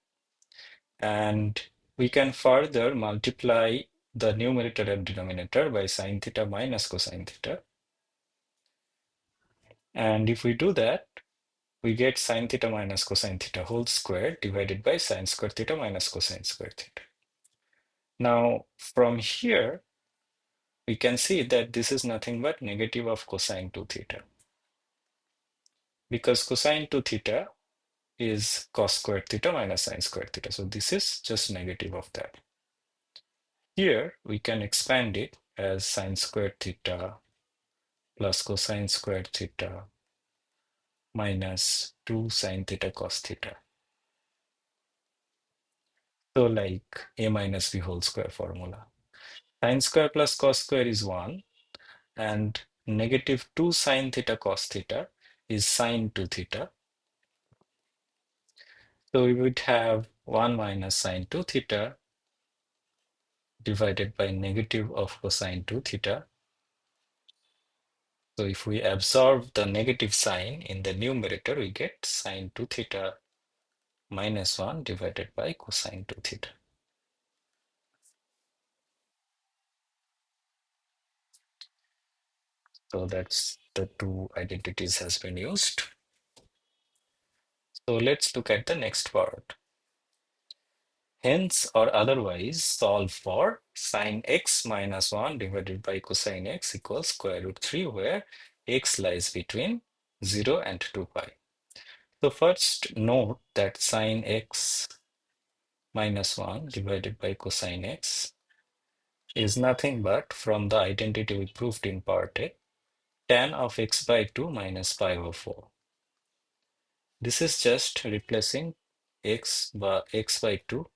And we can further multiply the numerator and denominator by sine theta minus cosine theta. And if we do that, we get sine theta minus cosine theta whole square divided by sine square theta minus cosine square theta. Now, from here, we can see that this is nothing but negative of cosine 2 theta. Because cosine 2 theta is cos squared theta minus sine squared theta. So this is just negative of that. Here we can expand it as sine squared theta plus cosine squared theta minus 2 sine theta cos theta. So like a minus b whole square formula. Sine square plus cos square is 1, and negative 2 sine theta cos theta is sine 2 theta. So we would have 1 minus sine 2 theta divided by negative of cosine 2 theta. So if we absorb the negative sign in the numerator, we get sine 2 theta minus 1 divided by cosine 2 theta. So that's the two identities has been used. So let's look at the next part. Hence or otherwise solve for sine x minus 1 divided by cosine x equals square root 3, where x lies between 0 and 2 pi. So first note that sine x minus 1 divided by cosine x is nothing but, from the identity we proved in part A, tan of x by 2 minus pi over 4. This is just replacing x by 2,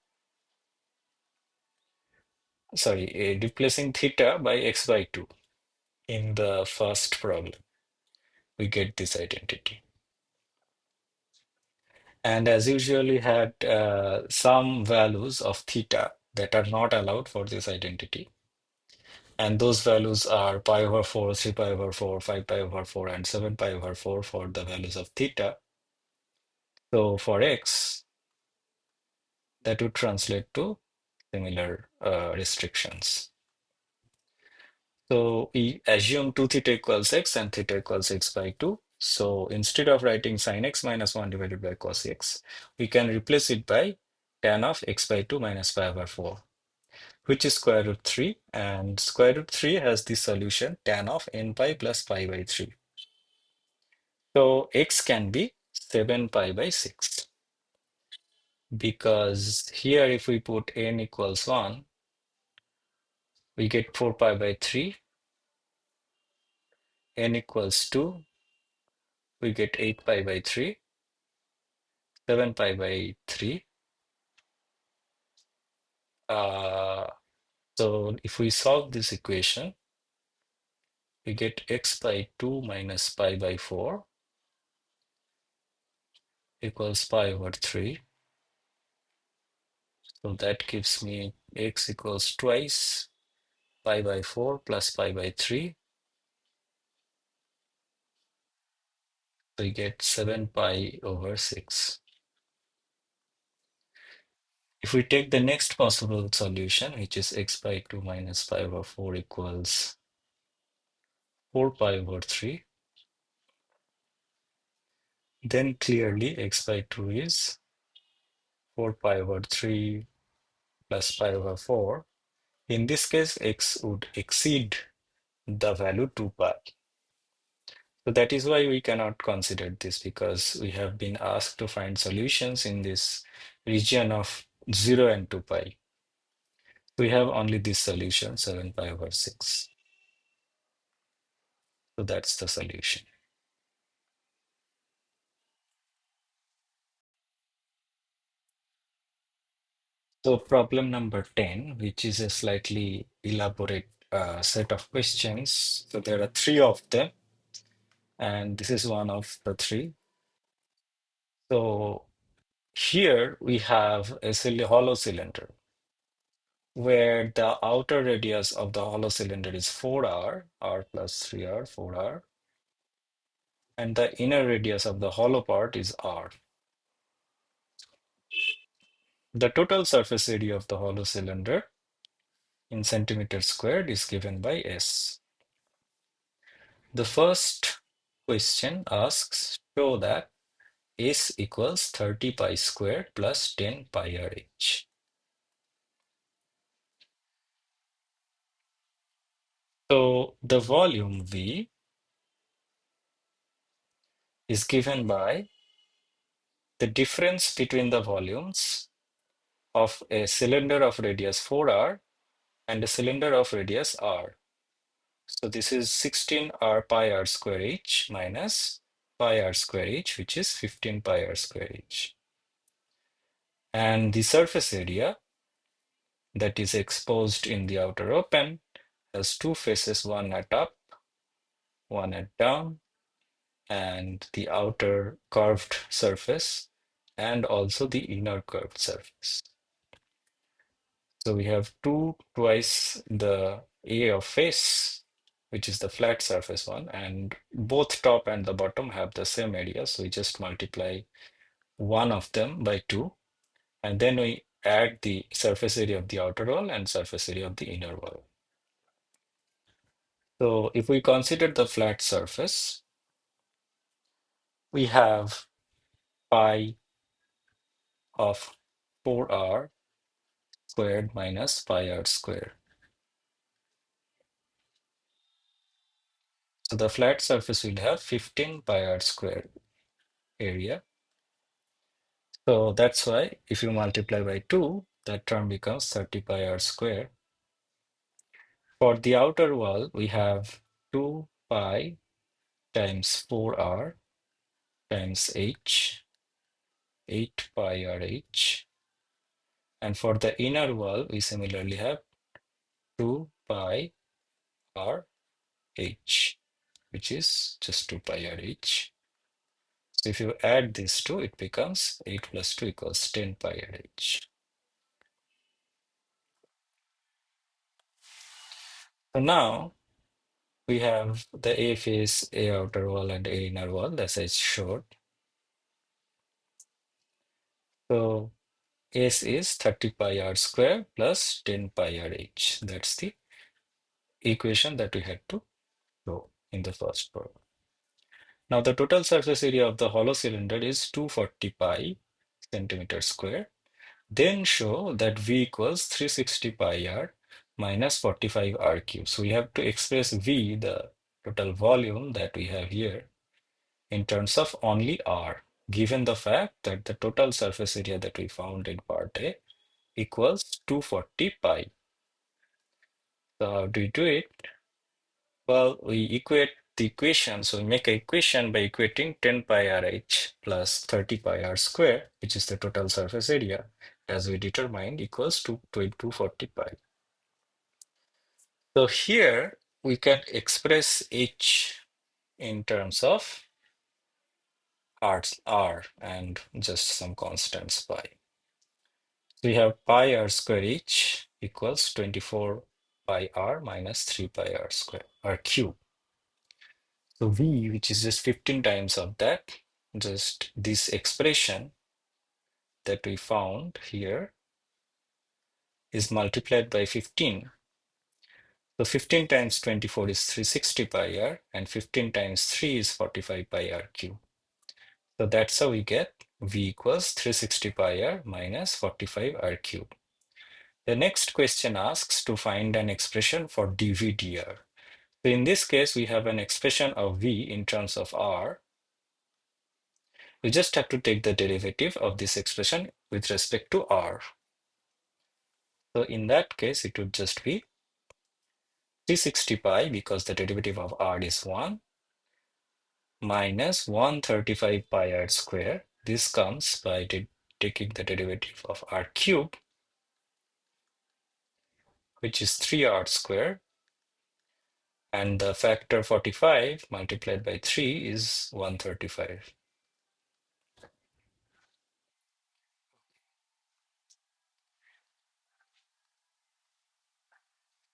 replacing theta by x by 2 in the first problem. We get this identity. And as usually had some values of theta that are not allowed for this identity. And those values are pi over 4, 3 pi over 4, 5 pi over 4, and 7 pi over 4 for the values of theta. So for x, that would translate to similar restrictions. So we assume 2 theta equals x and theta equals x by 2. So instead of writing sine x minus 1 divided by cos x, we can replace it by tan of x by 2 minus pi over 4, which is square root 3. And square root 3 has the solution tan of n pi plus pi by 3. So x can be 7 pi by 6. Because here if we put n equals 1, we get 4 pi by 3. N equals 2, we get 8 pi by 3. 7 pi by 3. So if we solve this equation, we get x by 2 minus pi by 4 equals pi over 3. So that gives me x equals twice pi by 4 plus pi by 3. So we get 7 pi over 6. If we take the next possible solution, which is x by 2 minus pi over 4 equals 4 pi over 3, then clearly x by 2 is 4 pi over 3 plus pi over 4. In this case, x would exceed the value 2 pi. So that is why we cannot consider this, because we have been asked to find solutions in this region of 0 and 2 pi. We have only this solution, 7 pi over 6. So that's the solution. So problem number 10, which is a slightly elaborate set of questions. So there are 3 of them, and this is one of the 3. So here we have a hollow cylinder where the outer radius of the hollow cylinder is 4r, r plus 3r, 4r, and the inner radius of the hollow part is r. The total surface area of the hollow cylinder in centimeters squared is given by S. The first question asks, show that S equals 30 pi squared plus 10 pi r h. So the volume V is given by the difference between the volumes of a cylinder of radius 4r and a cylinder of radius r. So this is 16 r pi r square h minus pi r square h, which is 15 pi r square h. And the surface area that is exposed in the outer open has two faces, one at up, one at down, and the outer curved surface, and also the inner curved surface. So we have twice the area of face, which is the flat surface one, and both top and the bottom have the same area. So we just multiply one of them by 2, and then we add the surface area of the outer wall and surface area of the inner wall. So if we consider the flat surface, we have pi of 4r squared minus pi r squared. So the flat surface will have 15 pi r squared area. So that's why if you multiply by 2, that term becomes 30 pi r squared. For the outer wall, we have 2 pi times 4r times h, 8 pi r h. And for the inner wall, we similarly have 2 pi r h, which is just 2 pi r h. So if you add these two, it becomes 8 plus 2 equals 10 pi r h. So now we have the A face, A outer wall, and A inner wall, as I showed. So S is 30 pi r square plus 10 pi r h. That's the equation that we had to show in the first part. Now the total surface area of the hollow cylinder is 240 pi centimeter square. Then show that V equals 360 pi r minus 45 r cube. So we have to express V, the total volume that we have here, in terms of only r, given the fact that the total surface area that we found in part A equals 240 pi. So how do we do it? Well, we equate the equation. So we make an equation by equating 10 pi rh plus 30 pi r square, which is the total surface area, as we determined, equals to 240 pi. So here we can express h in terms of r and just some constants pi. We have pi r square h equals 24 pi r minus 3 pi r square r cube. So v, which is just 15 times of that, just this expression that we found here is multiplied by 15. So 15 times 24 is 360 pi r, and 15 times 3 is 45 pi r cube. So that's how we get v equals 360 pi r minus 45 r cube. The next question asks to find an expression for dv dr. So in this case, we have an expression of v in terms of r. We just have to take the derivative of this expression with respect to r. So in that case, it would just be 360 pi, because the derivative of r is 1, minus 135 pi r square. This comes by taking the derivative of r cube, which is 3r square, and the factor 45 multiplied by 3 is 135.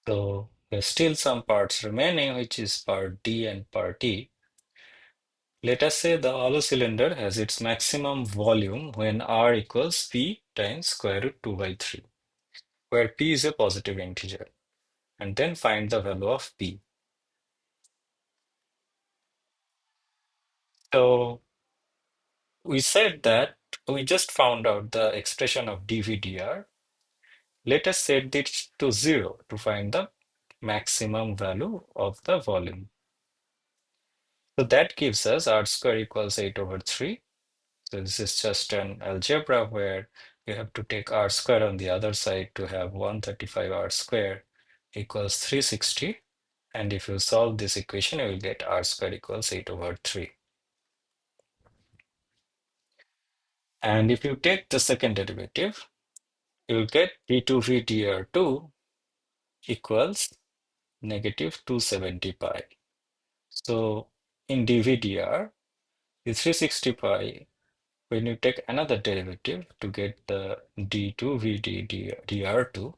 So there's still some parts remaining, which is part D and part E. Let us say the hollow cylinder has its maximum volume when R equals P times square root 2 by 3, where P is a positive integer, and then find the value of P. So we said that we just found out the expression of dVdr. Let us set this to 0 to find the maximum value of the volume. So that gives us R square equals 8 over 3. So this is just an algebra where you have to take r square on the other side to have 135 r square, equals 360. And if you solve this equation, you will get r squared equals 8 over 3. And if you take the second derivative, you will get d2v dr2 equals negative 270 pi. So in dvdr, the 360 pi, when you take another derivative to get the d2v dr2,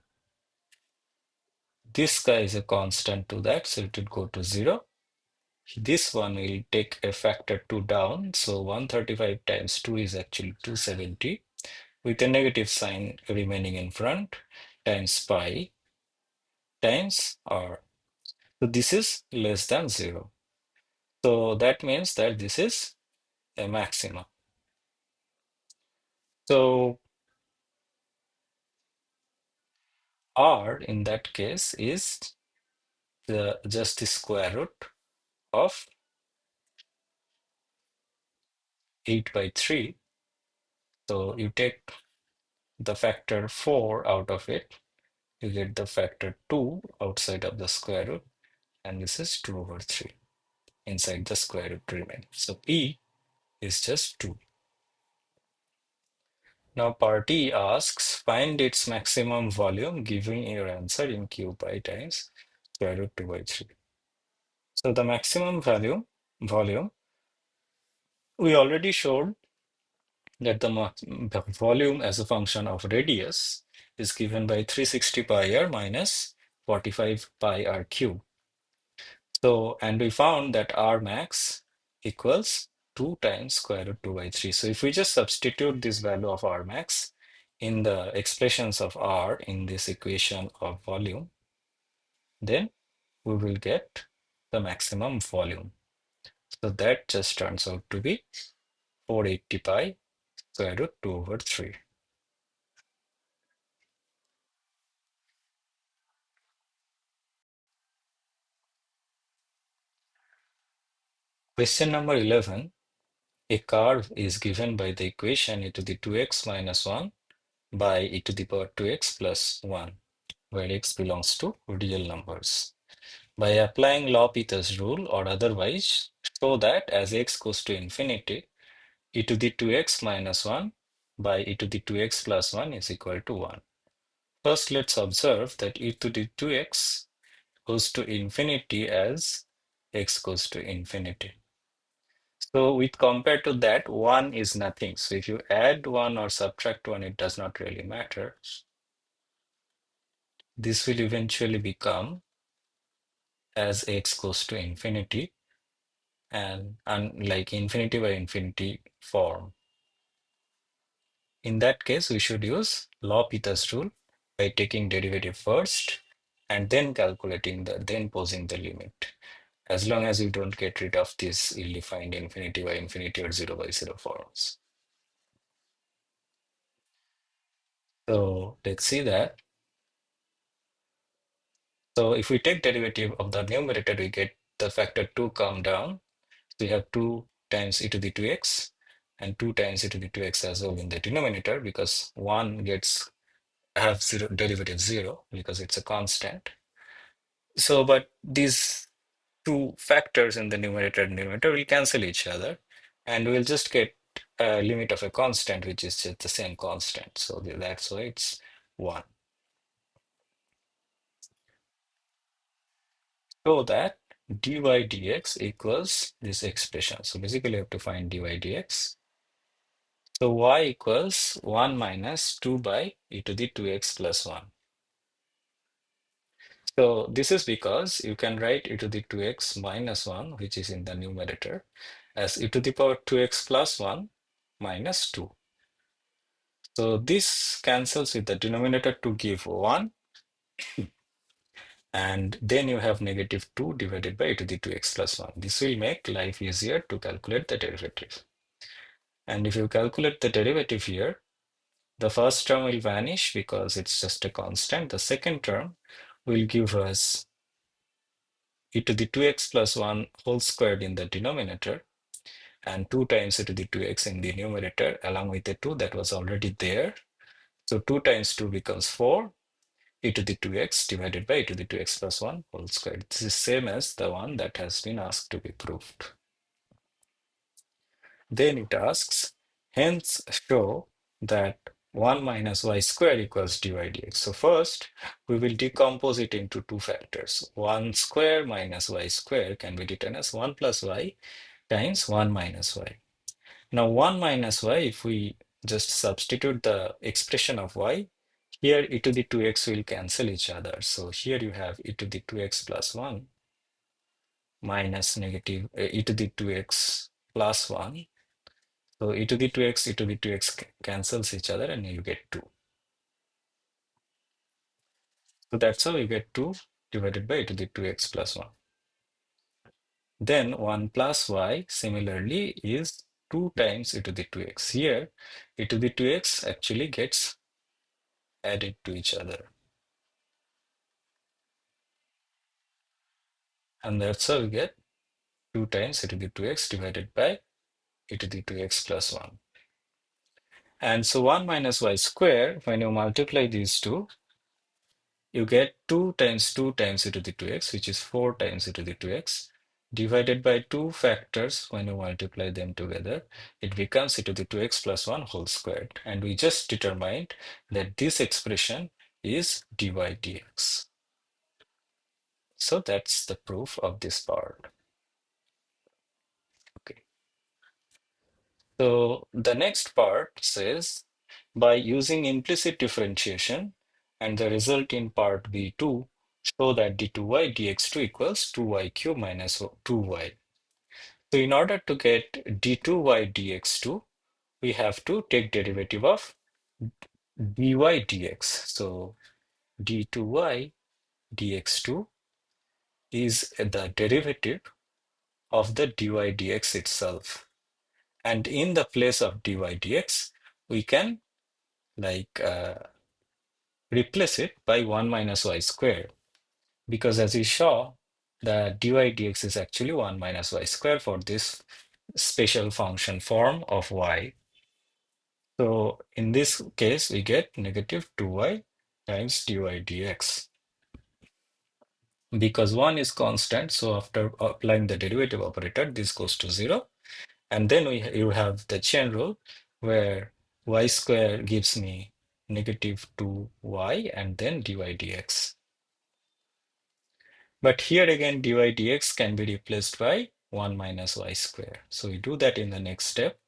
this guy is a constant to that, so it will go to 0. This one will take a factor 2 down, so 135 times 2 is actually 270 with a negative sign remaining in front times pi times r. So this is less than 0. So that means that this is a maximum. So r in that case is just the square root of 8 by 3. So you take the factor 4 out of it, you get the factor 2 outside of the square root, and this is 2 over 3 inside the square root remaining. So P is just 2. Now part E asks, find its maximum volume, giving your answer in Q pi times square root 2 by 3. So the maximum volume, we already showed that the volume as a function of radius is given by 360 pi r minus 45 pi r cube. So, and we found that R max equals 2 times square root 2 by 3. So if we just substitute this value of R max in the expressions of R in this equation of volume, then we will get the maximum volume. So that just turns out to be 480 pi square root 2 over 3. Question number 11. A curve is given by the equation e to the 2x minus 1 by e to the power 2x plus 1, where x belongs to real numbers. By applying L'Hopital's rule or otherwise, show that as x goes to infinity, e to the 2x minus 1 by e to the 2x plus 1 is equal to 1. First, let's observe that e to the 2x goes to infinity as x goes to infinity. So with compared to that, 1 is nothing. So if you add 1 or subtract 1, it does not really matter. This will eventually become as x goes to infinity and like infinity by infinity form. In that case, we should use L'Hopital's rule by taking derivative first and then then posing the limit. As long as you don't get rid of these ill-defined infinity by infinity or 0 by 0 forms. So let's see that. So if we take derivative of the numerator, we get the factor 2 come down. So we have 2 times e to the 2x and 2 times e to the 2x as well in the denominator, because 1 gets have derivative 0 because it's a constant. So but these two factors in the numerator and denominator will cancel each other, and we'll just get a limit of a constant which is just the same constant. So that's why it's 1. So that dy dx equals this expression. So basically you have to find dy dx. So y equals 1 minus 2 by e to the 2x plus 1. So this is because you can write e to the 2x minus 1, which is in the numerator, as e to the power 2x plus 1 minus 2. So this cancels with the denominator to give 1, and then you have negative 2 divided by e to the 2x plus 1. This will make life easier to calculate the derivative. And if you calculate the derivative here, the first term will vanish because it's just a constant. The second term will give us e to the 2x plus 1 whole squared in the denominator and 2 times e to the 2x in the numerator along with the 2 that was already there. So 2 times 2 becomes 4, e to the 2x divided by e to the 2x plus 1 whole squared. This is same as the one that has been asked to be proved. Then it asks, hence show that 1 minus y squared equals dy dx. So first, we will decompose it into two factors. 1 square minus y square can be written as 1 plus y times 1 minus y. Now 1 minus y, if we just substitute the expression of y, here e to the 2x will cancel each other. So here you have e to the 2x plus 1 minus negative e to the 2x plus 1. So e to the 2x, e to the 2x cancels each other and you get 2. So that's how you get 2 divided by e to the 2x plus 1. Then 1 plus y similarly is 2 times e to the 2x. Here e to the 2x actually gets added to each other. And that's how we get 2 times e to the 2x divided by e to the 2x plus 1. And so 1 minus y square, when you multiply these two, you get 2 times e to the 2x, which is 4 times e to the 2x, divided by two factors. When you multiply them together, it becomes e to the 2x plus 1 whole squared. And we just determined that this expression is dy dx. So that's the proof of this part. Okay. So the next part says, by using implicit differentiation and the result in part B2, show that d2y dx2 equals 2y cube minus 2y. So in order to get d2y dx2, we have to take derivative of dy dx. So d2y dx2 is the derivative of the dy dx itself. And in the place of dy dx, we can replace it by 1 minus y squared, because as we saw, the dy dx is actually 1 minus y squared for this special function form of y. So in this case, we get negative 2y times dy dx. Because 1 is constant, so after applying the derivative operator, this goes to 0. And then you have the chain rule where y square gives me negative 2y and then dy dx. But here again, dy dx can be replaced by 1 minus y square. So we do that in the next step.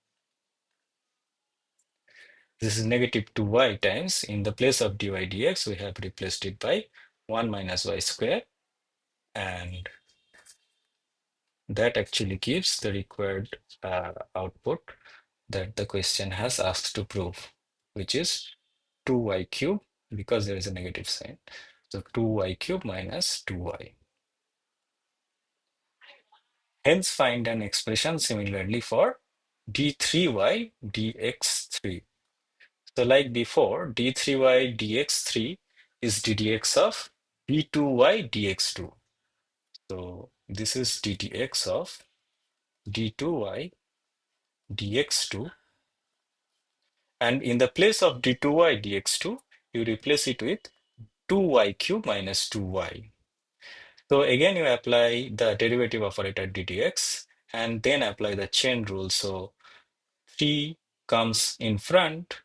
This is negative 2y times, in the place of dy dx, we have replaced it by 1 minus y square. And that actually gives the required output that the question has asked to prove, which is 2y cube, because there is a negative sign. So 2y cube minus 2y. Hence, find an expression similarly for d3y dx3. So like before, d3y dx3 is ddx of d2y dx2. So this is ddx of d2y dx2. And in the place of d2y dx2, you replace it with 2y cube minus 2y. So again, you apply the derivative operator ddx and then apply the chain rule. So 3 comes in front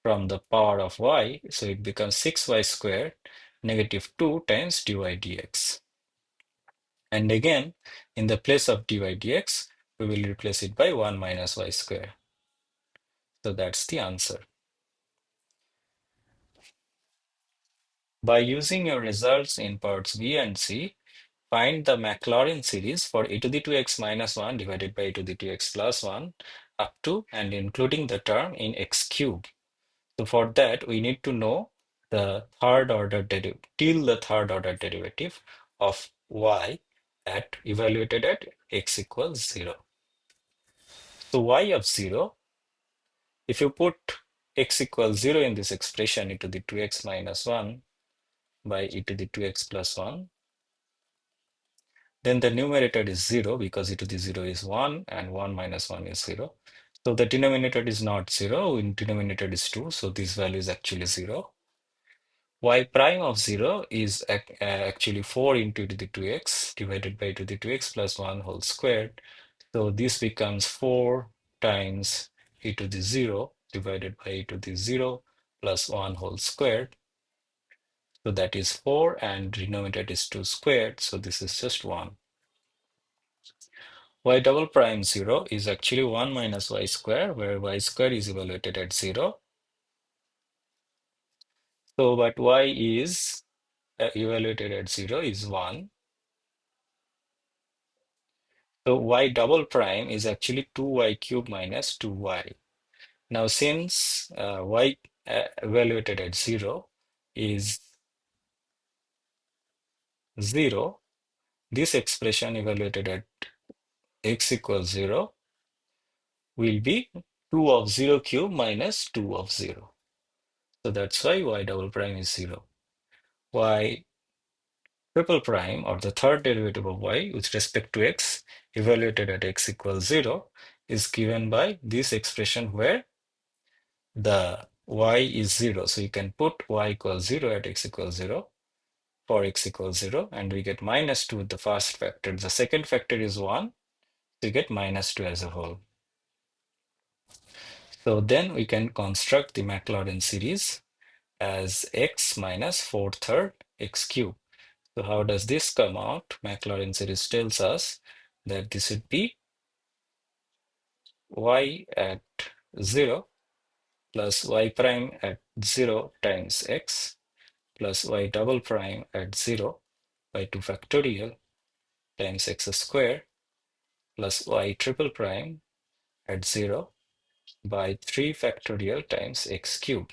from the power of y, so it becomes 6y squared negative 2 times dy dx. And again, in the place of dy dx, we will replace it by 1 minus y squared. So that's the answer. By using your results in parts B and C, find the Maclaurin series for e to the 2x minus 1 divided by e to the 2x plus 1 up to and including the term in x cube. So for that, we need to know the third order derivative of y evaluated at x equals 0. So y of 0, if you put x equals 0 in this expression, e to the 2x minus 1 by e to the 2x plus 1, then the numerator is 0 because e to the 0 is 1 and 1 minus 1 is 0. So the denominator is not 0, in denominator is 2, so this value is actually 0. y prime of 0 is actually 4 into e to the 2x divided by e to the 2x plus 1 whole squared. So this becomes 4 times e to the 0 divided by e to the 0 plus 1 whole squared. So that is 4 and denominator is 2 squared. So this is just 1. Y double prime 0 is actually 1 minus y square, where y square is evaluated at 0. So but y is evaluated at 0 is 1. So y double prime is actually 2y cube minus 2y. Now since y evaluated at 0 is 0, this expression evaluated at x equals 0 will be 2 of 0 cube minus 2 of 0. So that's why y double prime is 0. Y triple prime, or the third derivative of y with respect to x evaluated at x equals 0, is given by this expression where the y is 0. So you can put y equals 0 at x equals 0 for x equals 0, and we get minus 2 with the first factor. The second factor is 1, so you get minus 2 as a whole. So then we can construct the Maclaurin series as x minus 4 third x cube. So how does this come out? Maclaurin series tells us that this would be y at 0 plus y prime at 0 times x plus y double prime at 0 by 2 factorial times x square plus y triple prime at 0 by 3 factorial times x cube.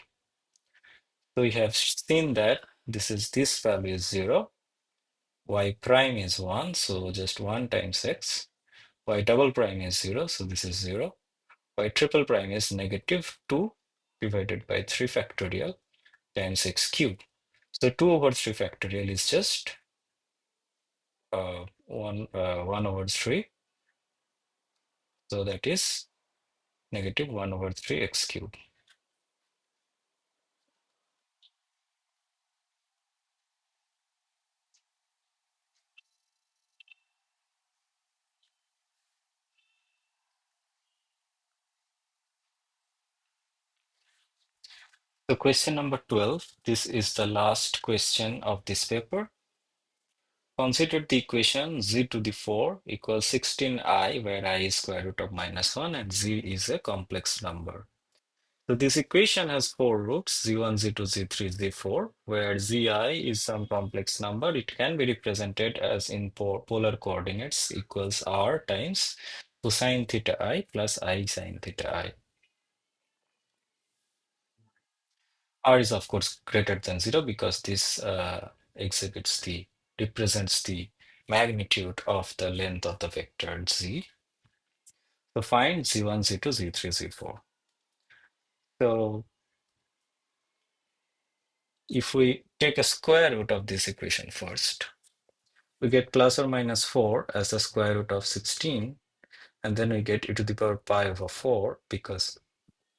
So we have seen that this value is 0, y prime is 1, so just 1 times x, y double prime is 0, so this is 0, y triple prime is negative 2 divided by 3 factorial times x cube. So 2 over 3 factorial is just 1 over 3. So that is negative 1 over 3 x cube. So question number 12, this is the last question of this paper. Consider the equation z to the 4 equals 16i, where I is square root of minus 1 and z is a complex number. So this equation has 4 roots, z1, z2, z3, z4, where zi is some complex number. It can be represented as in polar coordinates equals r times cosine theta I plus I sine theta I. R is of course greater than 0 because this represents the magnitude of the length of the vector z. So find z1, z2, z3, z4. So if we take a square root of this equation first, we get plus or minus 4 as the square root of 16, and then we get e to the power pi over 4 because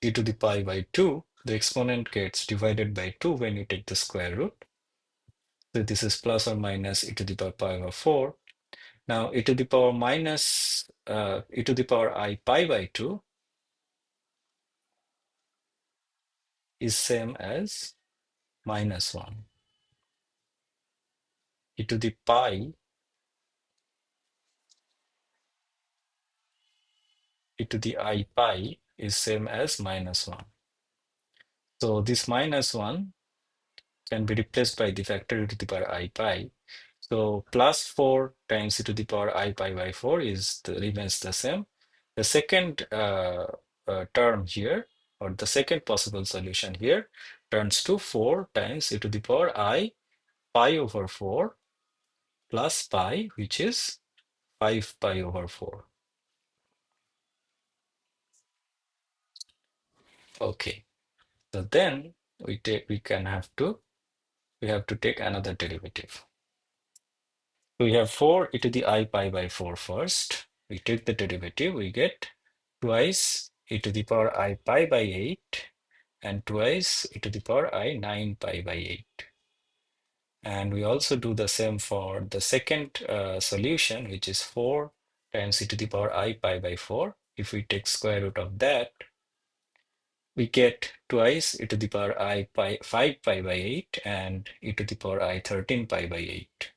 e to the pi by 2, the exponent gets divided by 2 when you take the square root. So this is plus or minus e to the power pi over 4. Now e to the power minus e to the power I pi by 2 is same as minus 1. E to the pi, e to the I pi is same as minus 1. So this minus 1 can be replaced by the factor e to the power I pi. So plus 4 times e to the power I pi by 4 remains the same. The second term here, or the second possible solution here, turns to 4 times e to the power I pi over 4 plus pi, which is 5 pi over 4. Okay, so then we have to take another derivative. We have 4 e to the I pi by 4 first. We take the derivative, we get twice e to the power I pi by 8 and twice e to the power I 9 pi by 8. And we also do the same for the second solution, which is 4 times e to the power I pi by 4. If we take square root of that, we get twice e to the power I pi 5 pi by 8 and e to the power I 13 pi by 8.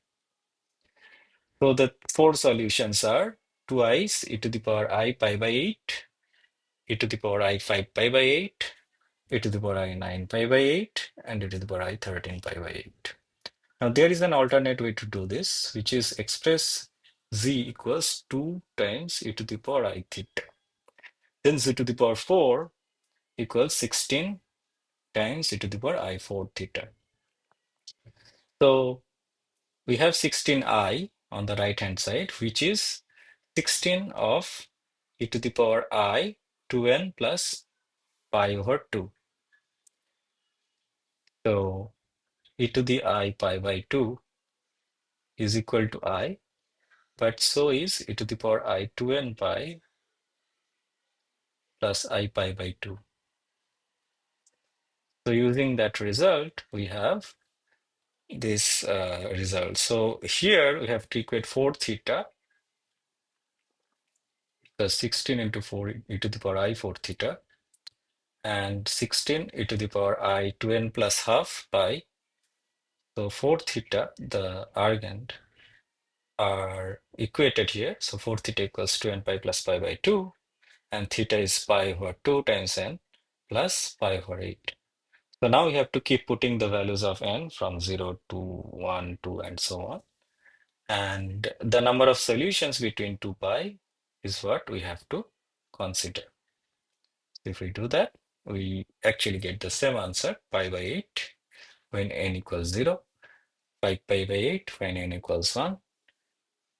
So the four solutions are twice e to the power I pi by 8, e to the power I 5 pi by 8, e to the power I 9 pi by 8, and e to the power I 13 pi by 8. Now there is an alternate way to do this, which is express z equals 2 times e to the power I theta. Then z to the power 4 equals 16 times e to the power I 4 theta. So we have 16I on the right hand side, which is 16 of e to the power I 2n plus pi over 2. So e to the I pi by 2 is equal to I, but so is e to the power I 2n pi plus I pi by 2. So using that result, we have this result. So here we have to equate 4 theta plus 16 into 4 e to the power I 4 theta and 16 e to the power I 2n plus half pi. So 4 theta, the argand, are equated here. So 4 theta equals 2n pi plus pi by 2, and theta is pi over 2 times n plus pi over 8. So now we have to keep putting the values of n from 0 to 1, 2, and so on. And the number of solutions between 2 pi is what we have to consider. If we do that, we actually get the same answer, pi by 8 when n equals 0, 5 pi by 8 when n equals 1,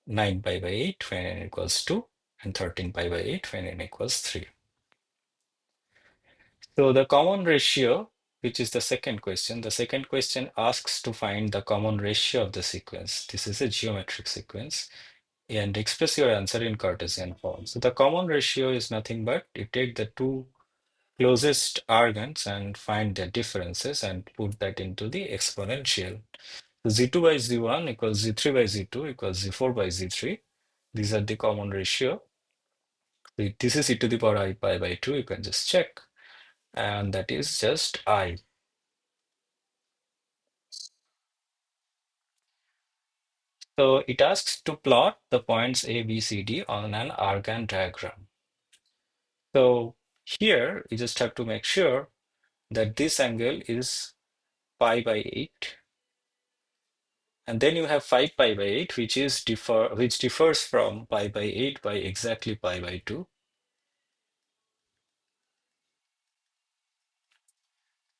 9 pi by 8 when n equals 2, and 13 pi by 8 when n equals 3. So the common ratio, which is the second question asks to find the common ratio of the sequence. This is a geometric sequence, and express your answer in Cartesian form. So the common ratio is nothing but you take the two closest argons and find their differences and put that into the exponential. So z2 by z1 equals z3 by z2 equals z4 by z3. These are the common ratio. This is e to the power I pi by 2. You can just check. And that is just I. So it asks to plot the points A, B, C, D on an argand diagram. So here you just have to make sure that this angle is pi by 8. And then you have 5 pi by 8, which differs from pi by 8 by exactly pi by 2.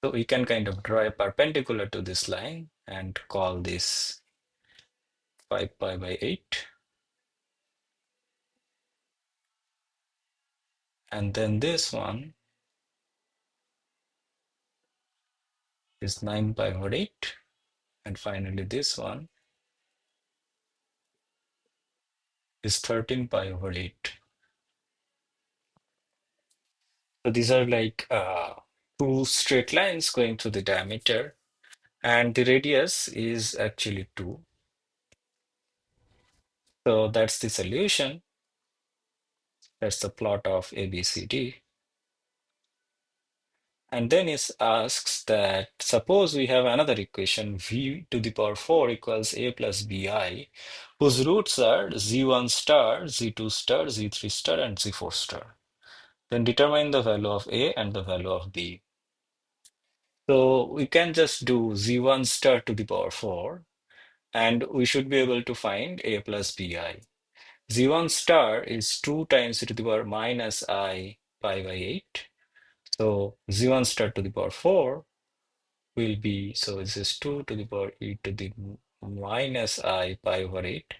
So we can kind of draw a perpendicular to this line and call this 5 pi by 8. And then this one is 9 pi over 8. And finally this one is 13 pi over 8. So these are like two straight lines going through the diameter, and the radius is actually 2. So that's the solution. That's the plot of ABCD. And then it asks that suppose we have another equation, v to the power 4 equals a plus bi, whose roots are z1 star, z2 star, z3 star, and z4 star. Then determine the value of a and the value of b. So we can just do z1 star to the power 4, and we should be able to find a plus bi. Z1 star is 2 times e to the power minus I pi by 8. So Z1 star to the power 4 will be, so this is 2 to the power e to the minus I pi over 8.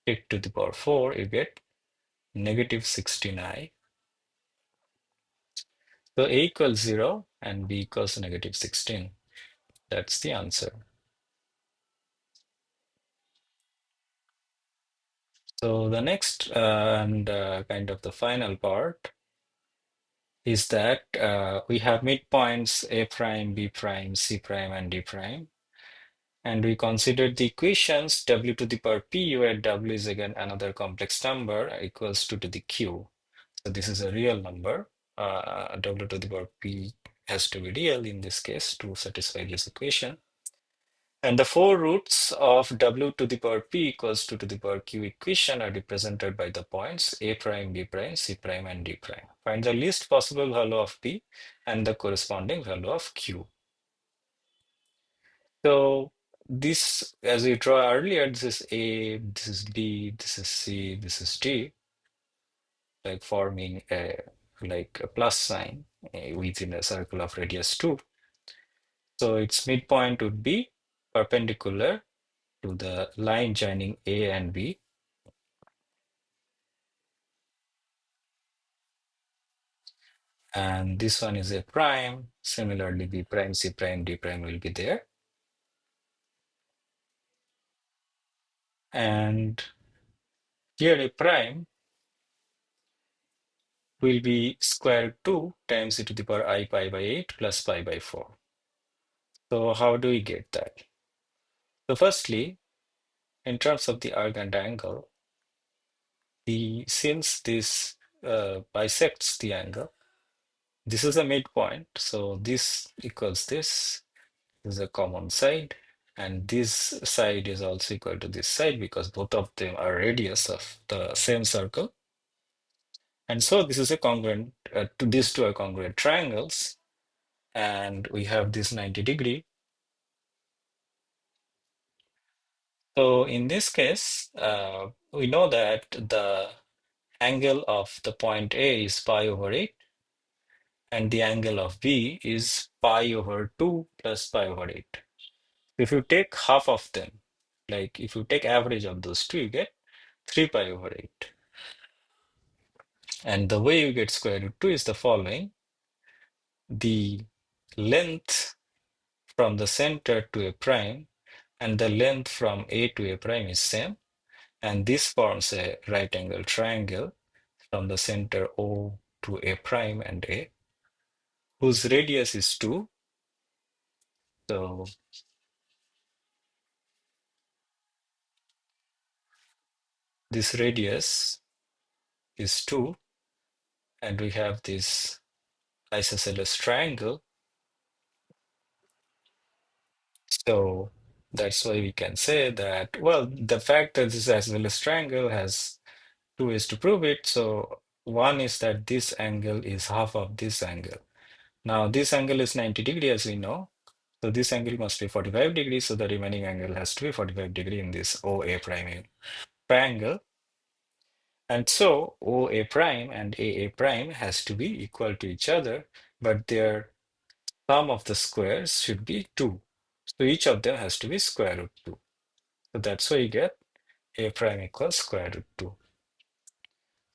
Take to the power 4, you get negative 16I. So A equals 0 and B equals negative 16. That's the answer. So the next and kind of the final part is that we have midpoints a prime, b prime, c prime, and d prime. And we considered the equations w to the power p, where w is again another complex number equals to the q. So this is a real number. W to the power p has to be real in this case to satisfy this equation. And the four roots of w to the power p equals to the power q equation are represented by the points a prime, b prime, c prime, and d prime. Find the least possible value of p and the corresponding value of q. So this, as we draw earlier, this is A, this is B, this is C, this is D, like forming a plus sign within a circle of radius 2. So its midpoint would be perpendicular to the line joining A and B. And this one is A prime. Similarly, B prime, C prime, D prime will be there. And here A prime will be square root 2 times e to the power I pi by 8 plus pi by 4. So how do we get that? So firstly, in terms of the argand angle, since this bisects the angle, this is a midpoint. So this equals this. This is a common side. And this side is also equal to this side because both of them are radius of the same circle. And so this is a congruent, these two are congruent triangles. And we have this 90-degree. So in this case, we know that the angle of the point A is pi over 8, and the angle of B is pi over 2 plus pi over 8. If you take half of them, like if you take average of those two, you get 3 pi over 8. And the way you get square root 2 is the following. The length from the center to a prime and the length from A to a prime is same. And this forms a right angle triangle from the center O to A prime and A, whose radius is 2. So this radius is 2, and we have this isosceles triangle. So that's why we can say that, well, the fact that this isosceles triangle has two ways to prove it. So one is that this angle is half of this angle. Now this angle is 90-degree, as we know. So this angle must be 45 degrees. So the remaining angle has to be 45 degree in this OA prime triangle. And so OA prime and AA prime has to be equal to each other, but their sum of the squares should be 2. So each of them has to be square root 2. So that's why you get A prime equals square root 2.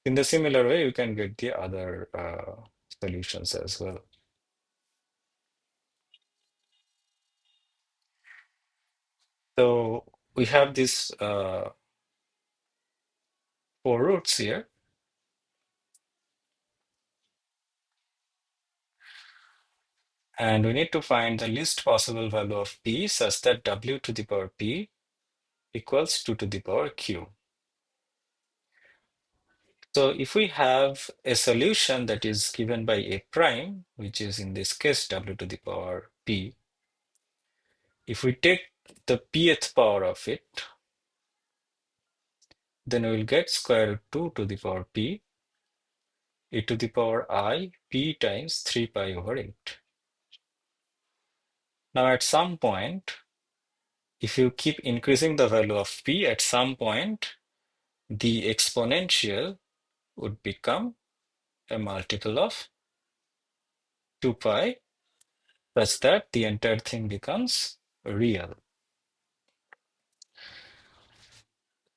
In the similar way, you can get the other solutions as well. So we have these 4 roots here. And we need to find the least possible value of p such that w to the power p equals 2 to the power q. So if we have a solution that is given by A prime, which is in this case w to the power p, if we take the pth power of it, then we will get square root 2 to the power p e to the power I p times 3 pi over 8. Now at some point, if you keep increasing the value of p, at some point, the exponential would become a multiple of 2 pi, such that the entire thing becomes real.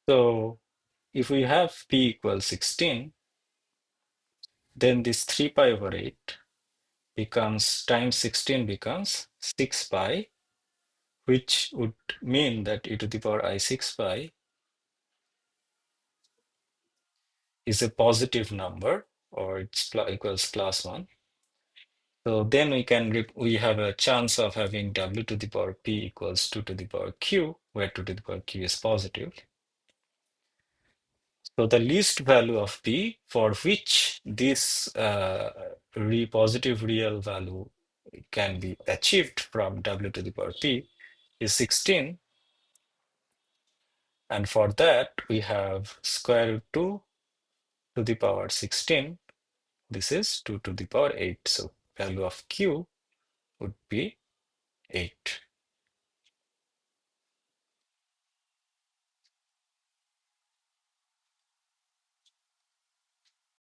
So if we have p equals 16, then this 3 pi over 8 becomes times 16 becomes 6 pi, which would mean that e to the power I 6 pi is a positive number, or it's equals plus 1. So then we have a chance of having w to the power p equals 2 to the power q, where 2 to the power q is positive. So the least value of p for which this positive real value can be achieved from w to the power p is 16. And for that, we have square root 2 to the power 16. This is 2 to the power 8. So value of q would be 8.